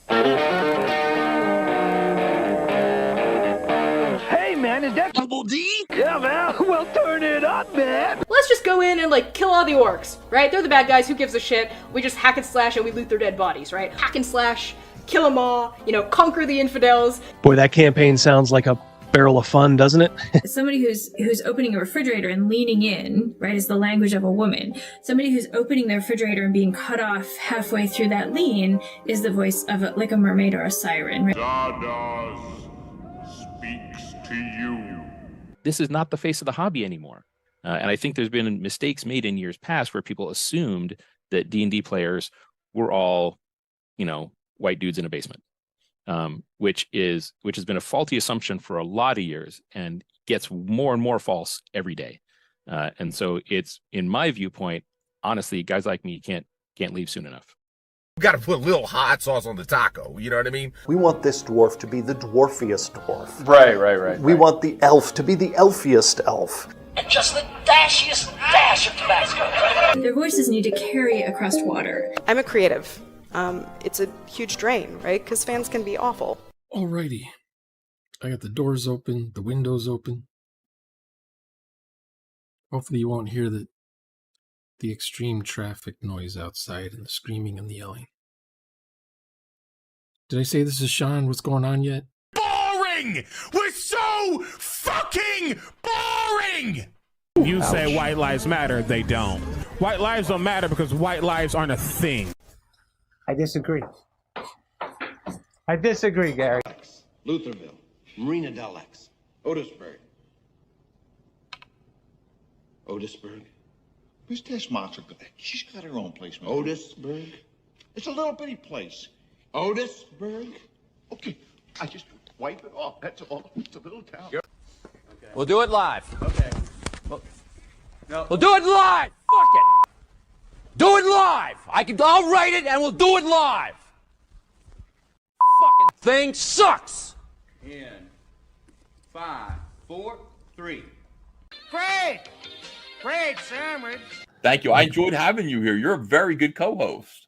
Hey, man, is that Double D? Yeah, man. Well, turn it up, man. Let's just go in and, like, kill all the orcs, right? They're the bad guys. Who gives a shit? We just hack and slash and we loot their dead bodies, right? Hack and slash, kill them all, you know, conquer the infidels. Boy, that campaign sounds like a barrel of fun, doesn't it? Somebody who's opening a refrigerator and leaning in, right, is the language of a woman. Somebody who's opening the refrigerator and being cut off halfway through that lean is the voice of like a mermaid or a siren. Right? Zardoz speaks to you. This is not the face of the hobby anymore. And I think there's been mistakes made in years past where people assumed that D&D players were all, you know, white dudes in a basement. Which has been a faulty assumption for a lot of years and gets more and more false every day. And so it's, in my viewpoint, honestly, guys like me can't leave soon enough. You got to put a little hot sauce on the taco. You know what I mean? We want this dwarf to be the dwarfiest dwarf. Right. We want the elf to be the elfiest elf. And just the dashiest dash of Tabasco. Their voices need to carry across water. I'm a creative. It's a huge drain, right? Because fans can be awful. Alrighty. I got the doors open, the windows open. Hopefully you won't hear the extreme traffic noise outside and the screaming and the yelling. Did I say this is Sean? What's going on yet? Boring! We're so fucking boring! You say white lives matter, they don't. White lives don't matter because white lives aren't a thing. I disagree. I disagree, Gary. Lutherville, Marina Del X, Otisburg. Otisburg? Where's this monster? She's got her own place. Otisburg? It's a little bitty place. Otisburg? Okay, I just wipe it off. That's all. It's a little town. Okay. We'll do it live. Okay. We'll do it live. Fuck it. Do it live. I'll write it and we'll do it live. Fucking thing sucks. In 5, 4, 3. Great sandwich. Thank you. I enjoyed having you here. You're a very good co-host.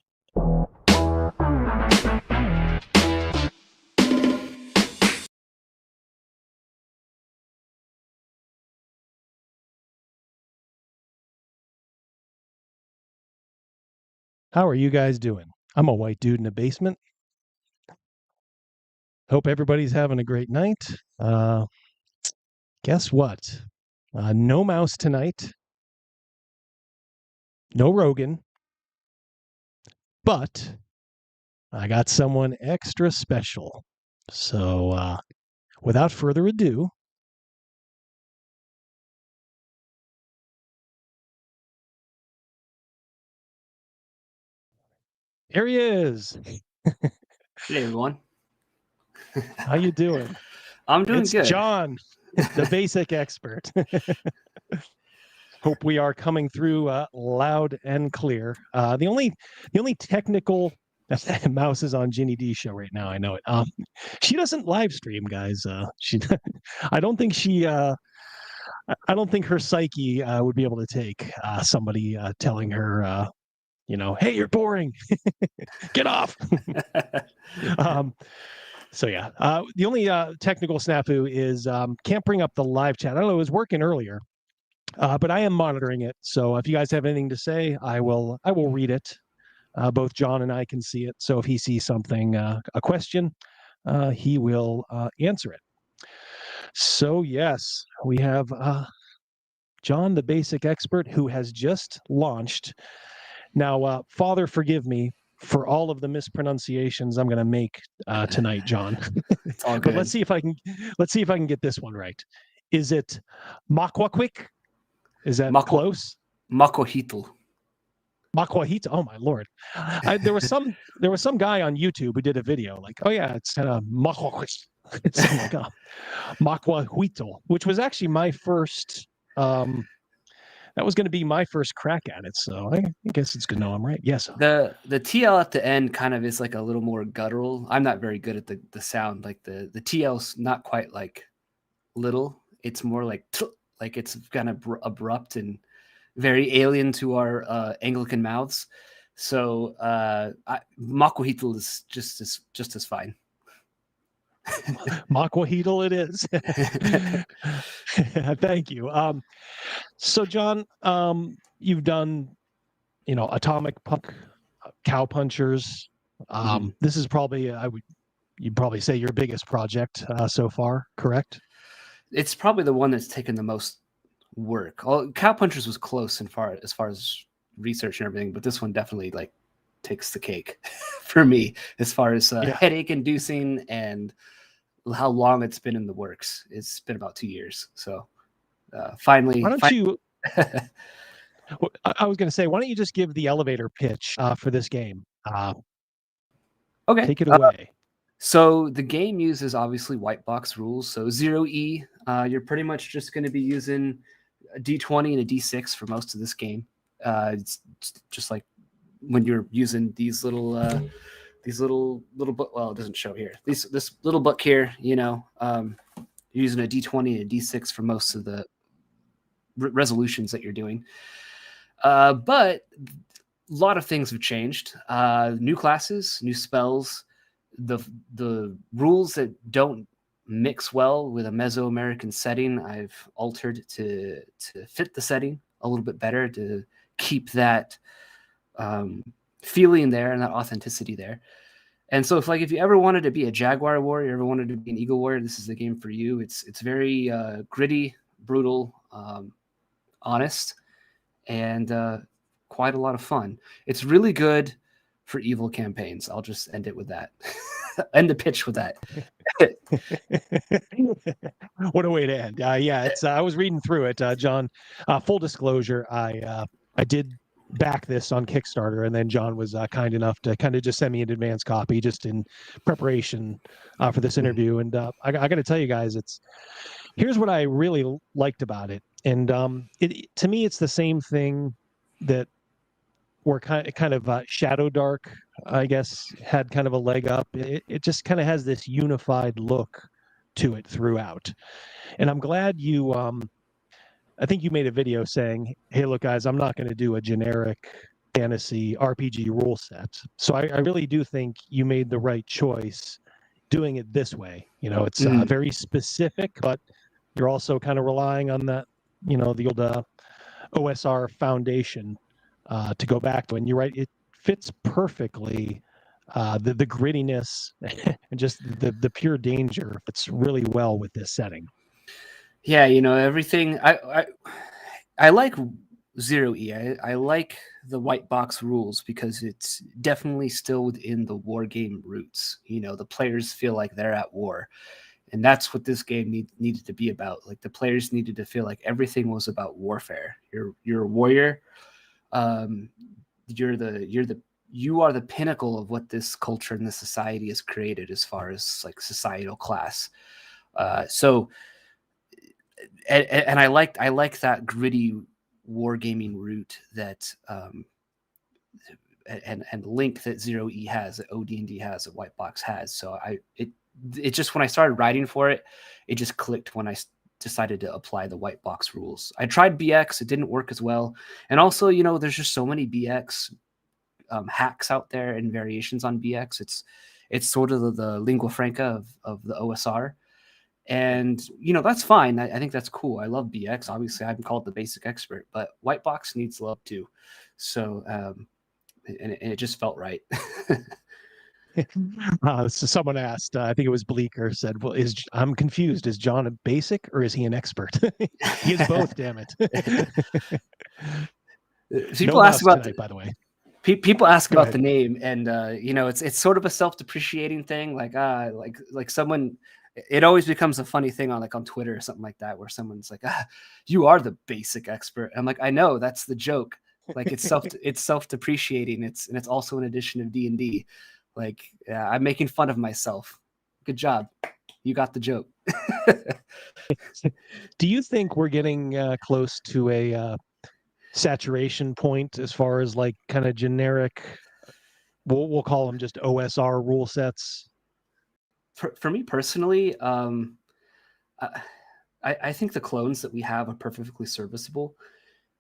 How are you guys doing? I'm a white dude in a basement. Hope everybody's having a great night. Guess what? No Mouse tonight. No Rogan. But I got someone extra special. So without further ado, here he is. Hey, everyone. How you doing? I'm doing it's good. John, the basic expert. Hope we are coming through loud and clear. The only technical Mouse is on Ginny D's show right now. I know it. She doesn't live stream, guys. I don't think her psyche would be able to take somebody telling her, hey, you're boring. Get off. So yeah, the only technical snafu is can't bring up the live chat. I don't know, it was working earlier, but I am monitoring it. So if you guys have anything to say, I will read it. Both John and I can see it. So if he sees something, a question, he will answer it. So yes, we have John, the basic expert, who has just launched. Now, Father, forgive me for all of the mispronunciations I'm going to make tonight, John. It's all good. But let's see if I can get this one right. Is it Macuahuitl? Is that close? Macuahuitl. Macuahuitl. Oh my lord! There was some guy on YouTube who did a video like, oh yeah, it's kind of Macuahuitl. It's like Macuahuitl, which was actually my first. That was going to be my first crack at it, so I guess it's good to know I'm right. Yes. The TL at the end kind of is like a little more guttural. I'm not very good at the sound. Like the TL's not quite like little. It's more like it's kind of abrupt and very alien to our Anglican mouths. So Macuahuitl is just as fine. Macuahuitl it is. Thank you. So John, you've done, Atomic Punk, Cow Punchers. This is probably, you'd probably say your biggest project so far, correct? It's probably the one that's taken the most work. Cow Punchers was close as far as research and everything, but this one definitely like takes the cake for me as far as headache inducing and how long it's been in the works. It's been about 2 years. So finally. Why don't you? I was going to say, why don't you just give the elevator pitch for this game? Okay. Take it away. So the game uses obviously white box rules. So 0E, you're pretty much just going to be using a D20 and a D6 for most of this game. It's just like when you're using these little book. Well, it doesn't show here. This little book here, you're using a D20 and a D6 for most of the resolutions that you're doing. But a lot of things have changed. New classes, new spells. The rules that don't mix well with a Mesoamerican setting, I've altered to fit the setting a little bit better, to keep that feeling there and that authenticity there. And so if you ever wanted to be a Jaguar warrior, ever wanted to be an Eagle warrior, this is the game for you. It's very gritty, brutal, honest, and quite a lot of fun. It's really good for evil campaigns. I'll just end it with that. End the pitch with that. What a way to end. It's I was reading through it, John. Full disclosure, I did back this on Kickstarter, and then John was kind enough to kind of just send me an advance copy just in preparation for this interview. And I got to tell you guys, here's what I really liked about it. And to me, it's the same thing that were kind of Shadow Dark, I guess, had kind of a leg up. It just kind of has this unified look to it throughout. And I'm glad you, I think you made a video saying, hey, look, guys, I'm not going to do a generic fantasy RPG rule set. So I really do think you made the right choice doing it this way. It's very specific, but you're also kind of relying on that, the old OSR foundation to go back to. And you're right, it fits perfectly. The grittiness and just the pure danger fits really well with this setting. Yeah, everything. I like 0E. I like the white box rules because it's definitely still within the war game roots. The players feel like they're at war. And that's what this game needed to be about. Like the players needed to feel like everything was about warfare. You're a warrior. You are the pinnacle of what this culture and this society has created as far as like societal class. And I like that gritty wargaming route that and link that 0E has, that OD&D has, that White Box has. So it just, when I started writing for it, it just clicked when I decided to apply the White Box rules. I tried BX, it didn't work as well. And also, there's just so many BX hacks out there and variations on BX. It's sort of the lingua franca of the OSR. And, that's fine. I think that's cool. I love BX. Obviously, I'm called the basic expert, but White Box needs love too. So, and it just felt right. So someone asked, I think it was Bleeker, said, well, I'm confused. Is John a basic or is he an expert? He is both, damn it. People ask about tonight, by the way. People ask about the name, and it's sort of a self-depreciating thing. Like someone, it always becomes a funny thing on Twitter or something like that, where someone's like, "You are the basic expert." I'm like, I know, that's the joke. Like it's self-depreciating. It's also an edition of D&D. Like, yeah, I'm making fun of myself. Good job, you got the joke. Do you think we're getting close to a saturation point as far as like kind of generic, we'll call them just OSR rule sets? For me personally, I think the clones that we have are perfectly serviceable.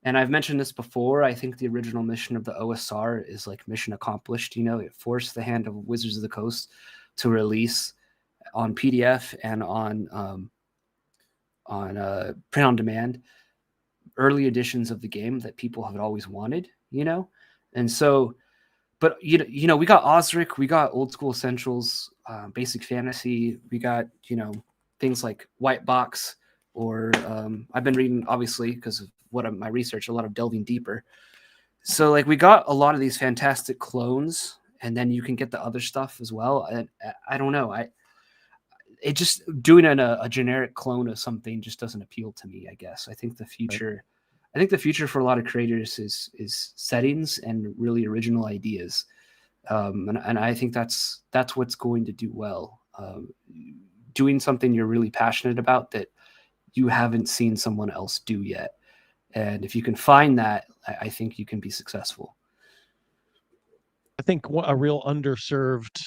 And I've mentioned this before. I think the original mission of the OSR is like mission accomplished. You know, it forced the hand of Wizards of the Coast to release on PDF and on print on demand early editions of the game that people have always wanted. You know, and so, but you know, we got Osric, we got Old School Essentials, Basic Fantasy, we got things like White Box, or I've been reading, obviously, because of my research, a lot of delving deeper. So like we got a lot of these fantastic clones, and then you can get the other stuff as well. And I don't know, it just doing a generic clone of something just doesn't appeal to me. I guess I think the future, for a lot of creators is settings and really original ideas, and I think that's what's going to do well. Doing something you're really passionate about that you haven't seen someone else do yet. And if you can find that, I think you can be successful. I think a real underserved,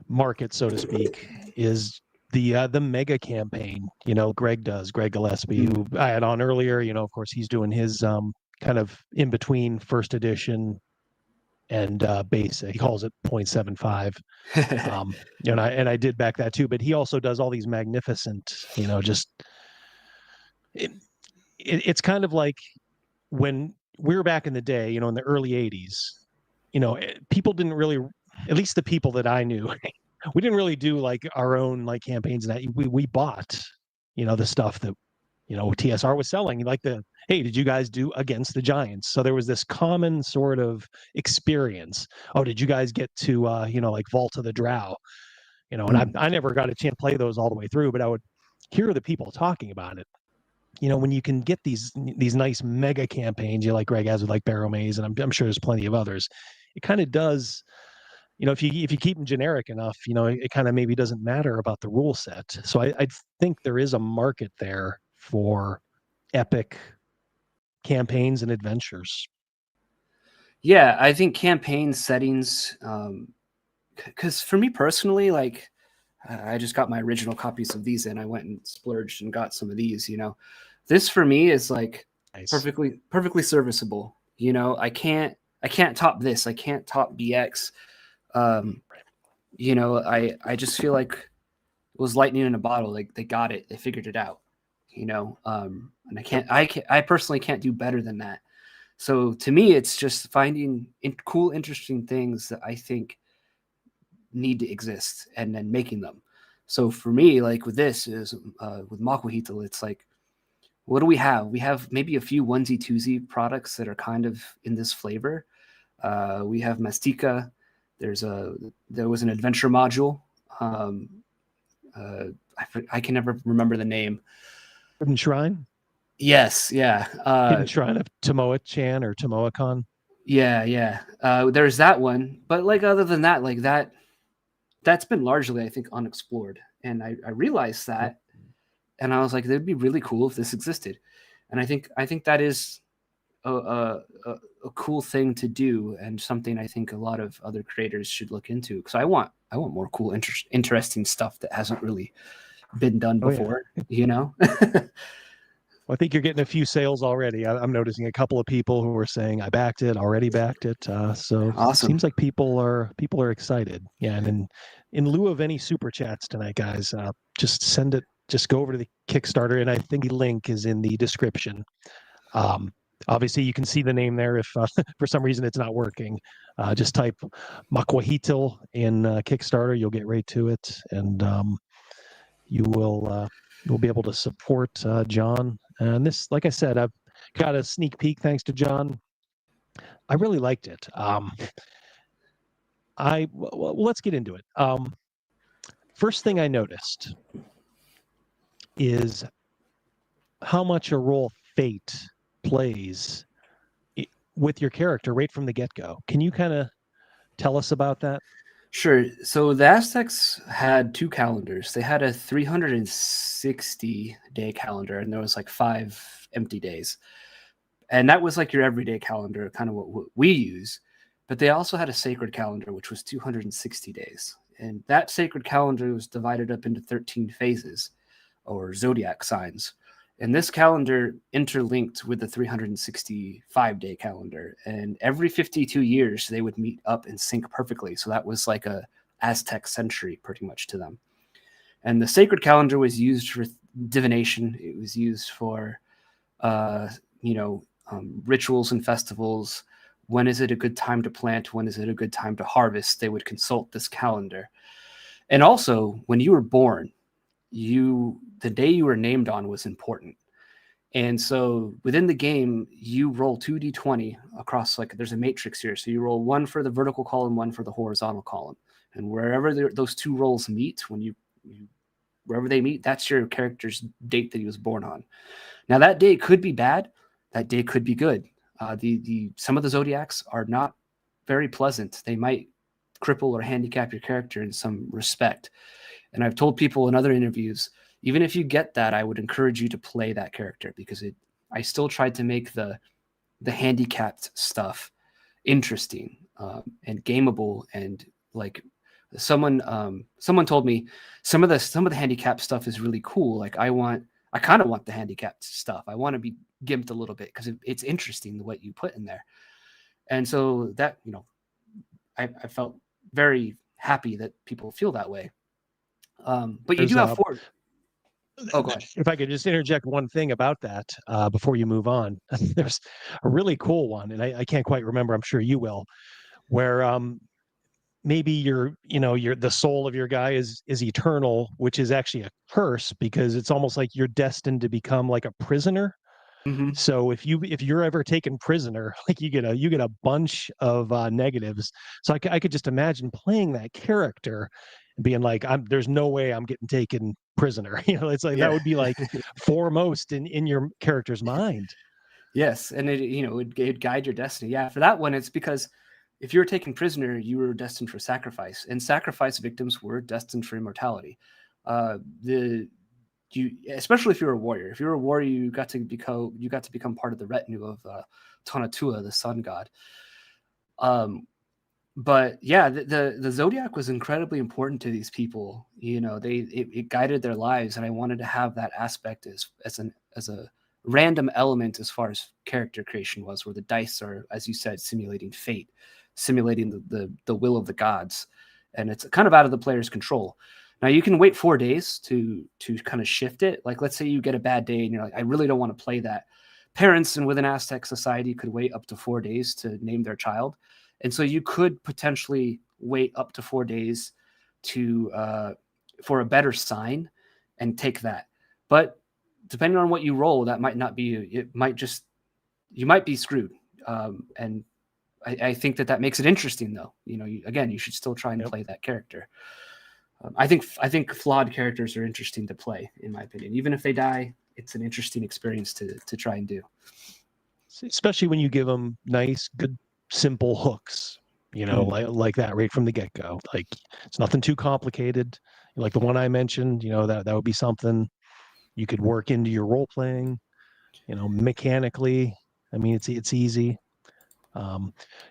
market, so to speak, is the mega campaign. Greg Gillespie, who I had on earlier. Of course, he's doing his kind of in between first edition and basic. He calls it 0.75. And I did back that too. But he also does all these magnificent, it's kind of like when we were back in the day, in the early 80s, people didn't really, at least the people that I knew, we didn't really do like our own like campaigns. And that we bought, the stuff that, TSR was selling. Like hey, did you guys do Against the Giants? So there was this common sort of experience. Oh, did you guys get to, like Vault of the Drow? And I never got a chance to play those all the way through, but I would hear the people talking about it. When you can get these nice mega campaigns, like Greg has with like Barrow Maze, and I'm sure there's plenty of others, it kind of does, if you keep them generic enough, it kind of maybe doesn't matter about the rule set. So I think there is a market there for epic campaigns and adventures. Yeah, I think campaign settings, because for me personally, like I just got my original copies of these and I went and splurged and got some of these, This for me is like nice. perfectly serviceable. I can't top this. I can't top BX. I just feel like it was lightning in a bottle. Like they got it. They figured it out. And I personally can't do better than that. So to me, it's just finding cool, interesting things that I think need to exist and then making them. So for me, like with this is with Macuahuitl, it's like, what do we have? We have maybe a few onesie twosie products that are kind of in this flavor. We have Mastica. There was an adventure module. I can never remember the name. Hidden Shrine? Yes, yeah. Hidden Shrine of Tomoa-chan or Tomoa-con? Yeah. There's that one. But like other than that, like that's been largely, I think, unexplored. And I realized that, and I was like, it'd be really cool if this existed. And I think that is a cool thing to do, and something I think a lot of other creators should look into, because I want more cool, interesting stuff that hasn't really been done before. Well, I think you're getting a few sales already. I'm noticing a couple of people who are saying already backed it. So awesome. Seems like people are excited. Yeah, and in lieu of any super chats tonight, guys, just send it. Just go over to the Kickstarter, and I think the link is in the description. Obviously, you can see the name there if for some reason it's not working. Just type Macuahuitl in Kickstarter. You'll get right to it, and you'll be able to support John. And this, like I said, I've got a sneak peek thanks to John. I really liked it. Let's get into it. First thing I noticed is how much a role fate plays with your character right from the get-go. Can you kind of tell us about that? Sure. So the Aztecs had two calendars. They had a 360-day calendar, and there was like 5 empty days. And that was like your everyday calendar, kind of what we use. But they also had a sacred calendar, which was 260 days. And that sacred calendar was divided up into 13 phases, or zodiac signs. And this calendar interlinked with the 365-day calendar. And every 52 years, they would meet up and sync perfectly. So that was like a Aztec century pretty much to them. And the sacred calendar was used for divination. It was used for, rituals and festivals. When is it a good time to plant? When is it a good time to harvest? They would consult this calendar. And also, when you were born, the day you were named on was important. And so within the game, you roll 2d20 across, like there's a matrix here. So you roll one for the vertical column, one for the horizontal column. And wherever those two rolls meet, wherever they meet, that's your character's date that he was born on. Now that day could be bad. That day could be good. Some of the zodiacs are not very pleasant. They might cripple or handicap your character in some respect. And I've told people in other interviews, even if you get that, I would encourage you to play that character, because I still tried to make the handicapped stuff interesting and gameable. And like someone told me some of the handicapped stuff is really cool. Like I kind of want the handicapped stuff. I want to be gimped a little bit because it's interesting what you put in there. And so that, I felt very happy that people feel that way. But you do have four. Oh, go ahead. If I could just interject one thing about that before you move on. There's a really cool one, and I can't quite remember. I'm sure you will, where maybe the soul of your guy is eternal, which is actually a curse, because it's almost like you're destined to become like a prisoner. Mm-hmm. So if you're ever taken prisoner, like you get a bunch of negatives. So I could just imagine playing that character and being like, there's no way I'm getting taken prisoner. It's like that would be like foremost in your character's mind. Yes, and it'd guide your destiny. Yeah, for that one, it's because if you were taken prisoner, you were destined for sacrifice, and sacrifice victims were destined for immortality. Especially if you're a warrior. If you're a warrior, you got to become part of the retinue of Tonatiuh, the sun god. But yeah, the zodiac was incredibly important to these people. It guided their lives, and I wanted to have that aspect as a random element as far as character creation was, where the dice are, as you said, simulating fate, simulating the will of the gods, and it's kind of out of the player's control. Now you can wait 4 days to kind of shift it. Like let's say you get a bad day and you're like, I really don't want to play that. Parents and within Aztec society could wait up to 4 days to name their child. And so you could potentially wait up to 4 days for a better sign and take that. But depending on what you roll, that might not be, you might be screwed. And I think that makes it interesting though. You should still try and play that character. I think flawed characters are interesting to play, in my opinion. Even if they die, it's an interesting experience to try and do. Especially when you give them nice, good, simple hooks, like that right from the get-go. Like it's nothing too complicated. Like the one I mentioned, that would be something you could work into your role playing, mechanically. I mean, it's easy.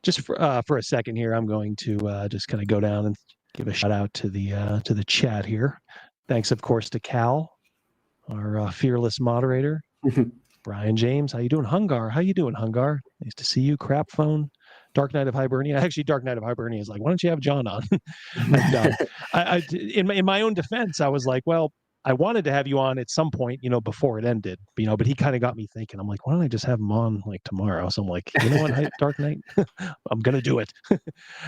Just for a second here, I'm going to just kind of go down and give a shout out to the chat here. Thanks, of course, to Cal, our fearless moderator. Brian James, how you doing? Hungar, how you doing, Hungar? Nice to see you. Crap Phone, Dark Knight of Hibernia. Actually, Dark Knight of Hibernia is like, why don't you have John on? In my own defense, I was like, well, I wanted to have you on at some point, before it ended, but he kind of got me thinking. I'm like, why don't I just have him on like tomorrow? So I'm like, you know what, Dark Knight, I'm going to do it.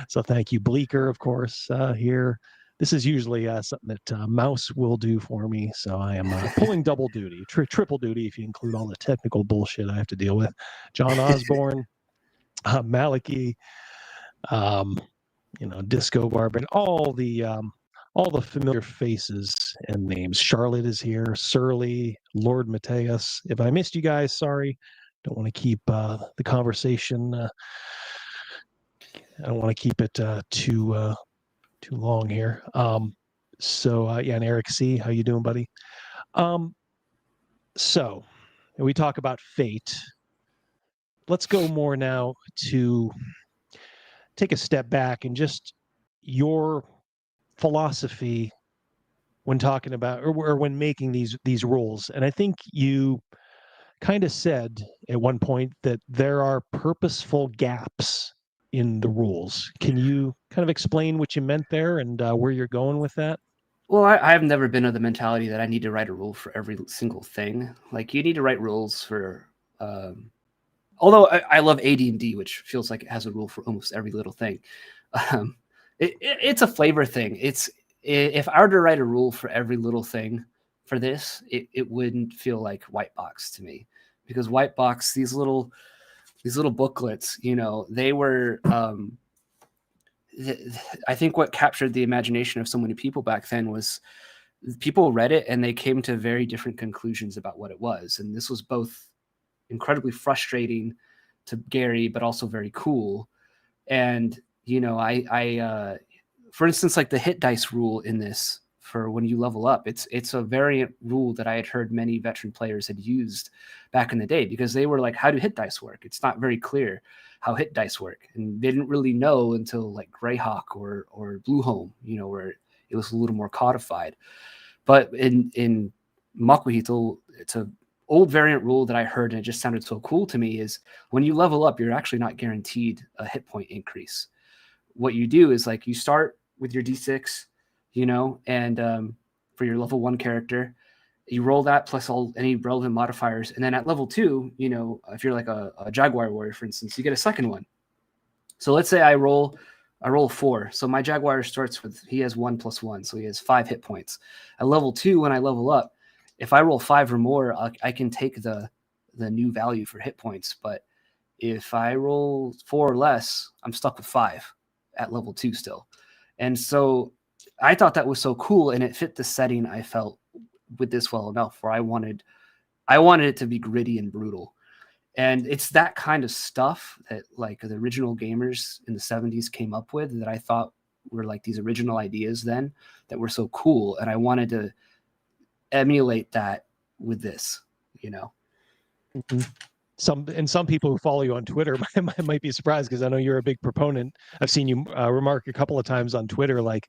So thank you. Bleaker, of course, here. This is usually something that Mouse will do for me. So I am pulling double duty, triple duty, if you include all the technical bullshit I have to deal with. John Osborne, Maliki, Disco Barber, and all the familiar faces and names. Charlotte is here, Surly, Lord Mateus. If I missed you guys, sorry. Don't want to keep the conversation. I don't want to keep it too long here. And Eric C, how you doing, buddy? So we talk about fate. Let's go more now to take a step back and just your philosophy when talking about or when making these rules, and I think you kind of said at one point that there are purposeful gaps in the rules. Can you kind of explain what you meant there and where you're going with that? Well, I've never been of the mentality that I need to write a rule for every single thing. Like, you need to write rules for. Although I love AD&D, which feels like it has a rule for almost every little thing. It's a flavor thing. If I were to write a rule for every little thing for this, it wouldn't feel like White Box to me, because White Box, these little booklets, they were. I think what captured the imagination of so many people back then was people read it and they came to very different conclusions about what it was, and this was both incredibly frustrating to Gary, but also very cool. And I for instance, like the hit dice rule in this for when you level up, it's a variant rule that I had heard many veteran players had used back in the day, because they were like, how do hit dice work? It's not very clear how hit dice work, and they didn't really know until like Greyhawk or Blueholme, where it was a little more codified. But in Macuahuitl, it's a old variant rule that I heard, and it just sounded so cool to me, is when you level up, you're actually not guaranteed a hit point increase. What you do is, like, you start with your D6, and for your level 1 character, you roll that plus any relevant modifiers. And then at level 2, if you're like a Jaguar warrior, for instance, you get a second one. So let's say I roll 4. So my Jaguar starts with, he has 1 + 1. So he has 5 hit points. At level 2, when I level up, if I roll 5 or more, I can take the new value for hit points. But if I roll 4 or less, I'm stuck with 5 at level 2 still. And so I thought that was so cool, and it fit the setting I felt with this well enough, where I wanted it to be gritty and brutal. And it's that kind of stuff that, like, the original gamers in the 70s came up with, that I thought were like these original ideas then that were so cool. And I wanted to emulate that with this, Mm-hmm. Some people who follow you on Twitter might be surprised, because I know you're a big proponent. I've seen you remark a couple of times on Twitter, like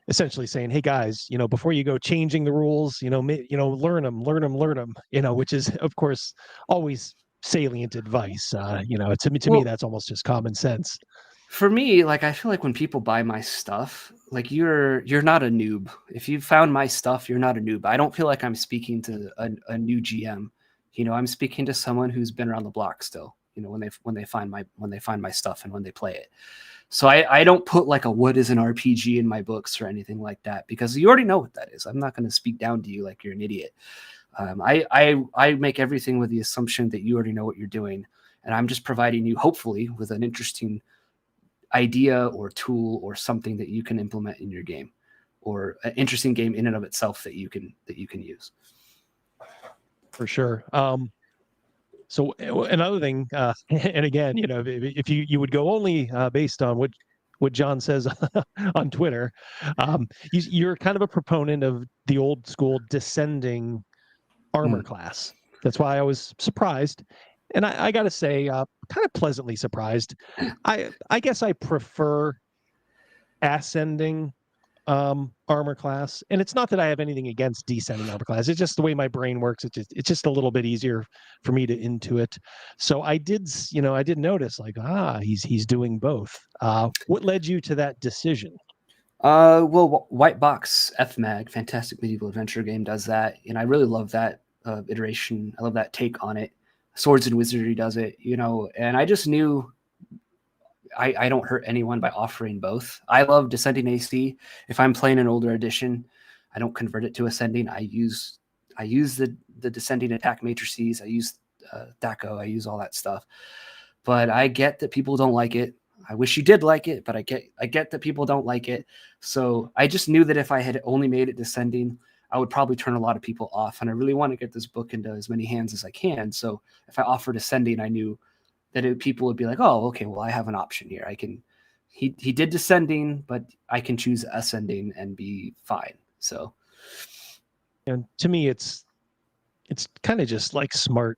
essentially saying, "Hey guys, before you go changing the rules, learn them, which is of course always salient advice. To me, that's almost just common sense. For me, like, I feel like when people buy my stuff, like, you're not a noob. If you found my stuff, you're not a noob. I don't feel like I'm speaking to a new GM. I'm speaking to someone who's been around the block still, when they find my stuff and when they play it. So I don't put like a what is an RPG in my books or anything like that, because you already know what that is. I'm not going to speak down to you like you're an idiot. I make everything with the assumption that you already know what you're doing, and I'm just providing you, hopefully, with an interesting idea or tool or something that you can implement in your game, or an interesting game in and of itself that you can use. For sure. So another thing, and again, if you would go only based on what John says on Twitter, you're kind of a proponent of the old school descending armor class. That's why I was surprised, and I got to say, kind of pleasantly surprised. I guess I prefer ascending armor class, and it's not that I have anything against descending armor class. It's just the way my brain works. It's just a little bit easier for me to intuit. So I did notice, like, he's doing both. What led you to that decision? Well, White Box FMAG, Fantastic Medieval Adventure Game, does that, and I really love that iteration. I love that take on it. Swords and Wizardry does it, and I just knew I don't hurt anyone by offering both. I love Descending AC. If I'm playing an older edition, I don't convert it to Ascending. I use the Descending attack matrices. I use DACO. I use all that stuff. But I get that people don't like it. I wish you did like it, but I get that people don't like it. So I just knew that if I had only made it Descending, I would probably turn a lot of people off. And I really want to get this book into as many hands as I can. So if I offered Ascending, I knew that people would be like, oh, okay, well, I have an option here. He did Descending, but I can choose Ascending and be fine. So, and to me, it's kind of just like smart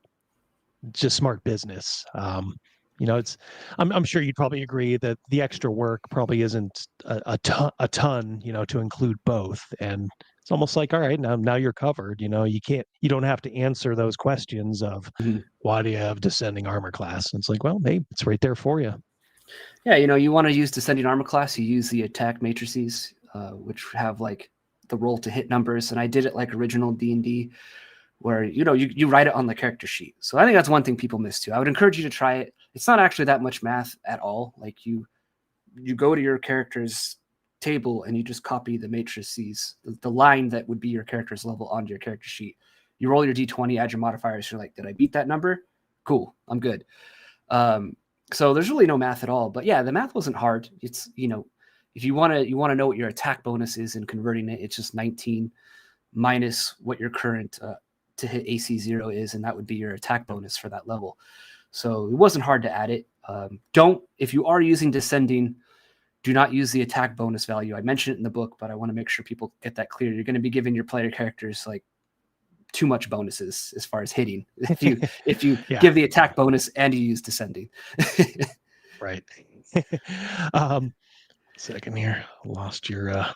business. I'm sure you'd probably agree that the extra work probably isn't a ton, to include both. And It's almost like, all right, now you're covered. You don't have to answer those questions of why do you have descending armor class? It's like, well, hey, it's right there for you. Yeah, you want to use descending armor class, you use the attack matrices, which have like the roll to hit numbers. And I did it like original D&D, where you write it on the character sheet. So I think that's one thing people miss too. I would encourage you to try it. It's not actually that much math at all. Like you go to your character's table and you just copy the matrices, the line that would be your character's level onto your character sheet. You roll your D20, add your modifiers. You're like, did I beat that number? Cool, I'm good. So there's really no math at all. But yeah, the math wasn't hard. It's, if you want to know what your attack bonus is and converting it, it's just 19 minus what your current to hit AC 0 is, and that would be your attack bonus for that level. So it wasn't hard to add it. If you are using descending, do not use the attack bonus value. I mentioned it in the book, but I want to make sure people get that clear. You're going to be giving your player characters like too much bonuses as far as hitting if you give the attack bonus and you use descending. Right. Second here, lost your. I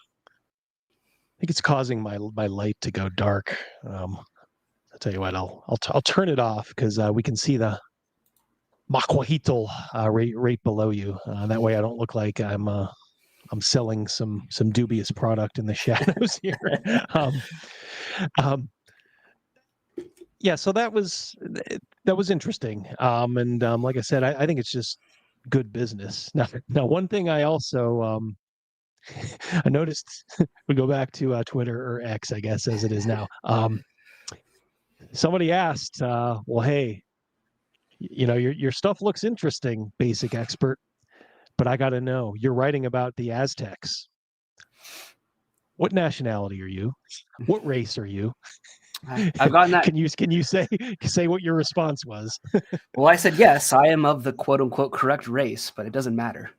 think it's causing my light to go dark. I'll tell you what, I'll turn it off because we can see the Macuahuitl right below you. That way, I don't look like I'm selling some dubious product in the shadows here. Yeah, so that was interesting. And like I said, I think it's just good business. Now one thing I also I noticed, we go back to Twitter, or X, I guess, as it is now. Somebody asked, well, hey, your stuff looks interesting, basic expert, but I got to know, you're writing about the Aztecs. What nationality are you? What race are you? I've gotten that. Can you say what your response was? Well, I said, yes, I am of the quote unquote correct race, but it doesn't matter.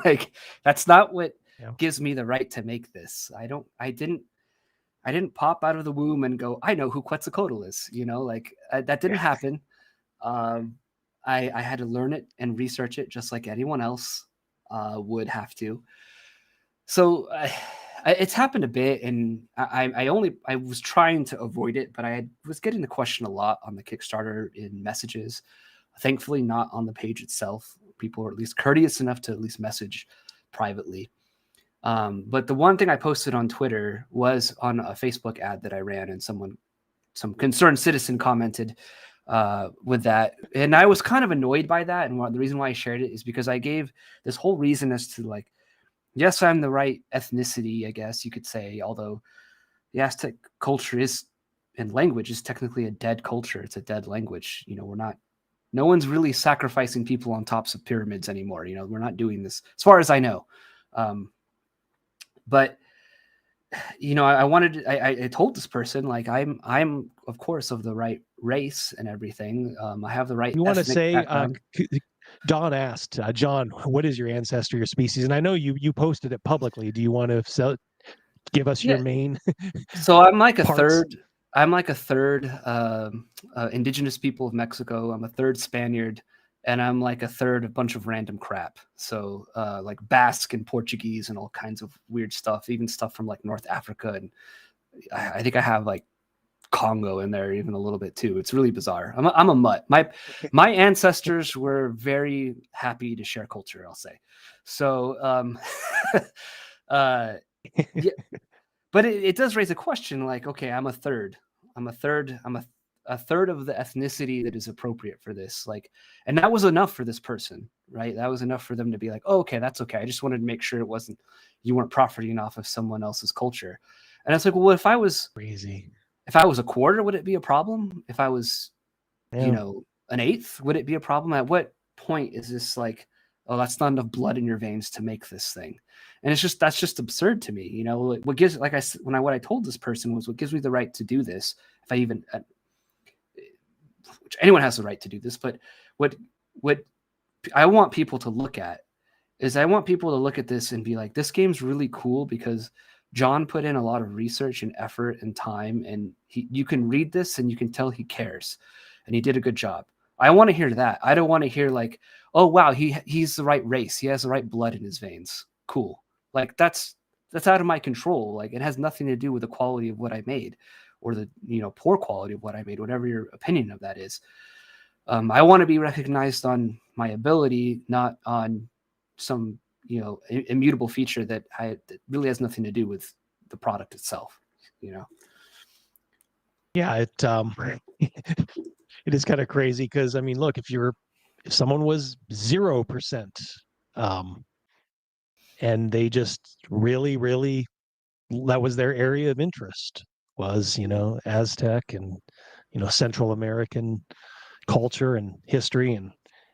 Like, that's not what gives me the right to make this. I didn't pop out of the womb and go, I know who Quetzalcoatl is. That didn't happen. I had to learn it and research it just like anyone else would have to. So it's happened a bit, and I was trying to avoid it, but I was getting the question a lot on the Kickstarter in messages. Thankfully, not on the page itself. People are at least courteous enough to at least message privately. But the one thing I posted on Twitter was on a Facebook ad that I ran, and some concerned citizen commented with that. And I was kind of annoyed by that. And the reason why I shared it is because I gave this whole reason as to, like, yes, I'm the right ethnicity, I guess you could say, although the Aztec culture and language is technically a dead culture. It's a dead language. No one's really sacrificing people on tops of pyramids anymore. We're not doing this as far as I know. But I told this person, like, I'm of course of the right race and everything. I have the right. You want to say, Don asked, John, what is your ancestry or species? And I know you posted it publicly. Do you want to give us your main? So I'm like a third. I'm like a third indigenous people of Mexico. I'm a third Spaniard, and I'm like a third a bunch of random crap. So like Basque and Portuguese and all kinds of weird stuff, even stuff from like North Africa. And I think I have like Congo in there even a little bit too. It's really bizarre. I'm a mutt. My ancestors were very happy to share culture, I'll say. So yeah, but it does raise a question, like, okay, I'm a third of the ethnicity that is appropriate for this. Like, and that was enough for this person, right? That was enough for them to be like, oh, okay, that's okay. I just wanted to make sure you weren't profiting off of someone else's culture. And it's like, well, if I was crazy, if I was a quarter, would it be a problem? If I was, an eighth, would it be a problem? At what point is this like, oh, that's not enough blood in your veins to make this thing? And that's just absurd to me. What gives, like I said, what I told this person was, what gives me the right to do this, if I even, which anyone has the right to do this, but what I want people to look at is, I want people to look at this and be like, this game's really cool because John put in a lot of research and effort and time, and you can read this and you can tell he cares, and he did a good job. I want to hear that. I don't want to hear like, oh wow, he's the right race, he has the right blood in his veins. Cool. Like that's that's out of my control. Like, it has nothing to do with the quality of what I made, or the poor quality of what I made, whatever your opinion of that is. I want to be recognized on my ability, not on some immutable feature that really has nothing to do with the product itself. Yeah, it it is kind of crazy because I mean, look, if someone was 0%, and they just really, really, that was their area of interest, was Aztec and Central American culture and history and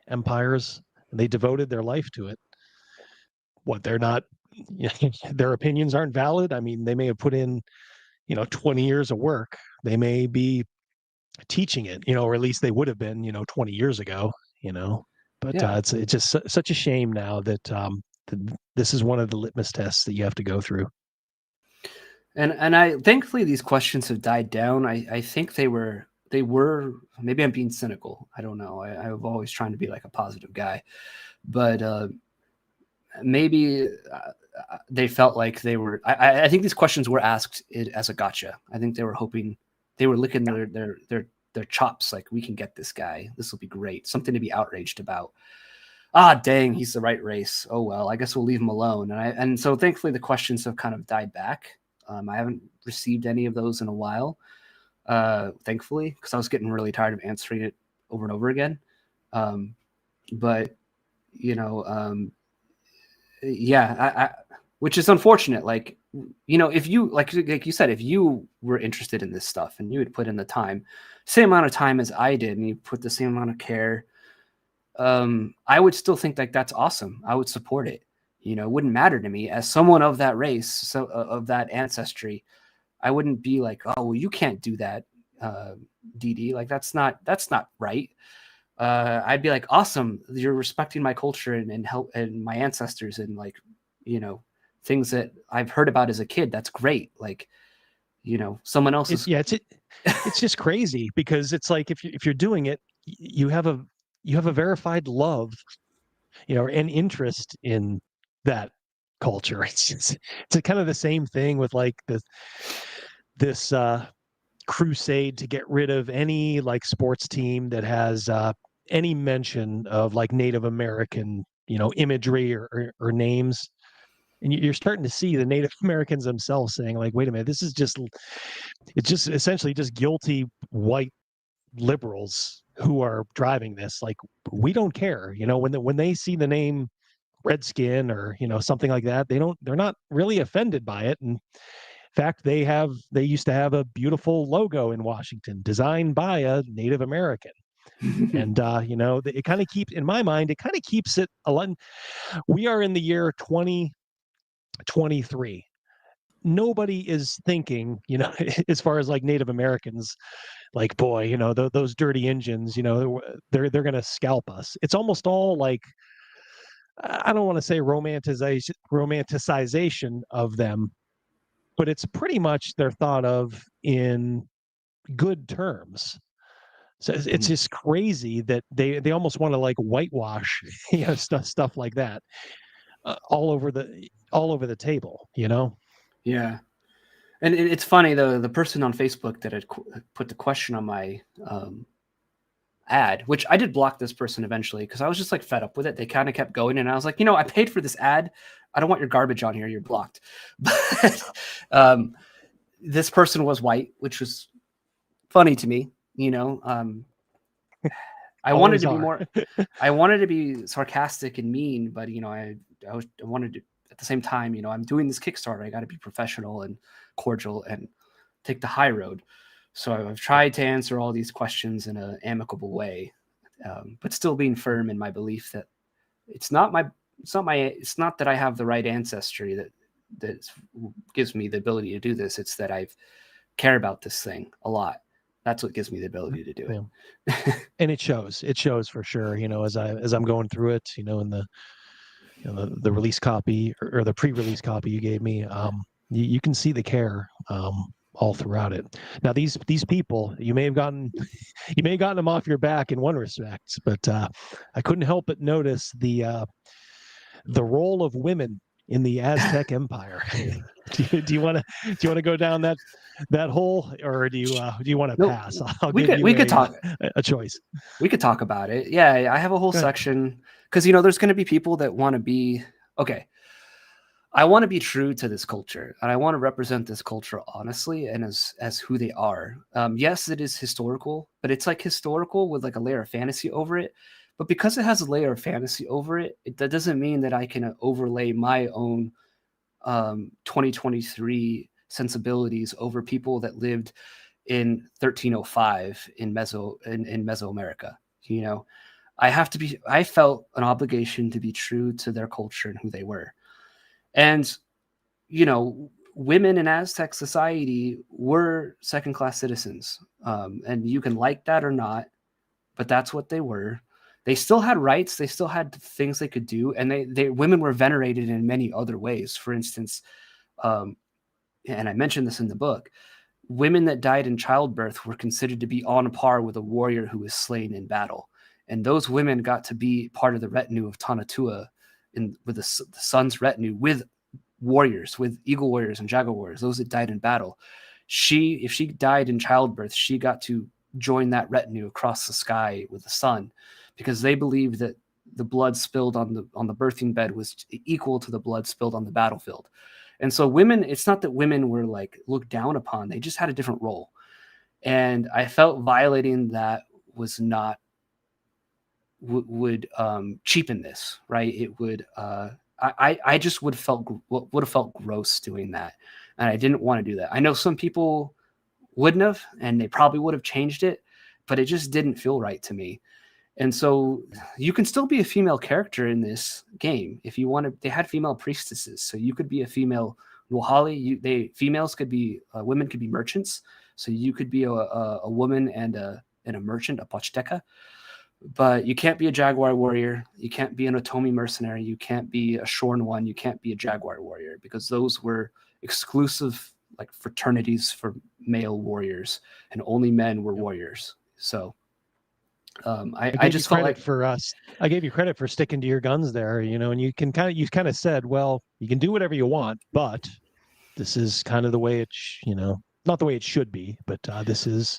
empires, and they devoted their life to it. What, they're not, their opinions aren't valid? I mean, they may have put in 20 years of work. They may be teaching it, or at least they would have been 20 years ago, but Yeah. It's just such a shame now that this is one of the litmus tests that you have to go through. And I thankfully these questions have died down. I think they were, maybe I'm being cynical. I don't know. I've always trying to be like a positive guy, but maybe they felt like they were, I think these questions were asked as a gotcha. I think they were hoping, they were licking their chops, like, we can get this guy. This will be great. Something to be outraged about. Ah, dang, he's the right race. Oh, well, I guess we'll leave him alone. And so thankfully the questions have kind of died back. I haven't received any of those in a while, thankfully, because I was getting really tired of answering it over and over again. But, yeah, which is unfortunate. Like, if you, like you said, if you were interested in this stuff and you would put in the time, same amount of time as I did, and you put the same amount of care, I would still think like that's awesome. I would support it. It wouldn't matter to me as someone of that race, so of that ancestry. I wouldn't be like, oh, well, you can't do that, DD. Like, that's not right. I'd be like, awesome, you're respecting my culture and help and my ancestors and, like, things that I've heard about as a kid. That's great. Like, someone else is. It's just crazy because it's like if you're doing it, you have a verified love, and interest in that culture. It's kind of the same thing with like this crusade to get rid of any like sports team that has any mention of like Native American, imagery or names. And you're starting to see the Native Americans themselves saying like, wait a minute, it's just essentially just guilty white liberals who are driving this. Like, we don't care, when they see the name Redskin or something like that, they're not really offended by it. And in fact, they used to have a beautiful logo in Washington designed by a Native American. And it kind of keeps, in my mind, it kind of keeps it alive. We are in the year 2023. Nobody is thinking, as far as like Native Americans, like, boy, those dirty Indians, they're going to scalp us. It's almost all like, I don't want to say romanticization of them, but it's pretty much they're thought of in good terms. So it's just crazy that they almost want to like whitewash, stuff like that, all over the table, Yeah. And it's funny, the person on Facebook that had put the question on my ad, which I did block this person eventually because I was just like fed up with it. They kind of kept going, and I was like, I paid for this ad. I don't want your garbage on here. You're blocked. But this person was white, which was funny to me. I wanted to be more. I wanted to be sarcastic and mean, but I wanted to at the same time. I'm doing this Kickstarter. I got to be professional and cordial and take the high road. So I've tried to answer all these questions in an amicable way, but still being firm in my belief that it's not that I have the right ancestry that gives me the ability to do this. It's that I care about this thing a lot. That's what gives me the ability to do it. And it shows for sure, as I'm going through it, in the release copy or the pre-release copy you gave me, you can see the care all throughout it. Now these people, you may have gotten them off your back in one respect, but I couldn't help but notice the role of women in the Aztec Empire. do you want to go down that hole, or do you want to pass? I'll give you a choice. We could talk about it. Yeah, I have a whole section because there's going to be people that want to be okay. I want to be true to this culture, and I want to represent this culture honestly and as who they are. Yes, it is historical, but it's like historical with like a layer of fantasy over it. But because it has a layer of fantasy over it, that doesn't mean that I can overlay my own 2023 sensibilities over people that lived in 1305 in Mesoamerica. I felt an obligation to be true to their culture and who they were. And, women in Aztec society were second-class citizens. And you can like that or not, but that's what they were. They still had rights. They still had things they could do. And women were venerated in many other ways. For instance, and I mentioned this in the book, women that died in childbirth were considered to be on par with a warrior who was slain in battle. And those women got to be part of the retinue of Tanatua, with the sun's retinue, with warriors, with eagle warriors and jaguar warriors, those that died in battle. If she died in childbirth, she got to join that retinue across the sky with the sun, because they believed that the blood spilled on the birthing bed was equal to the blood spilled on the battlefield. And so women, it's not that women were like looked down upon, they just had a different role. And I felt violating that was not would cheapen this, right? It would I just would have felt gross doing that, and I didn't want to do that. I know some people wouldn't have, and they probably would have changed it, but it just didn't feel right to me. And so you can still be a female character in this game if you want to. They had female priestesses, so you could be a female Nuhali. Females could be women could be merchants, so you could be a woman and a merchant, a Pochteca. But you can't be a Jaguar warrior. You can't be an Otomi mercenary. You can't be a Shorn one. You can't be a Jaguar warrior, because those were exclusive like fraternities for male warriors, and only men were warriors. So I just felt like I gave you credit for sticking to your guns there, and you kind of said, well, you can do whatever you want, but this is kind of the way not the way it should be, but this is.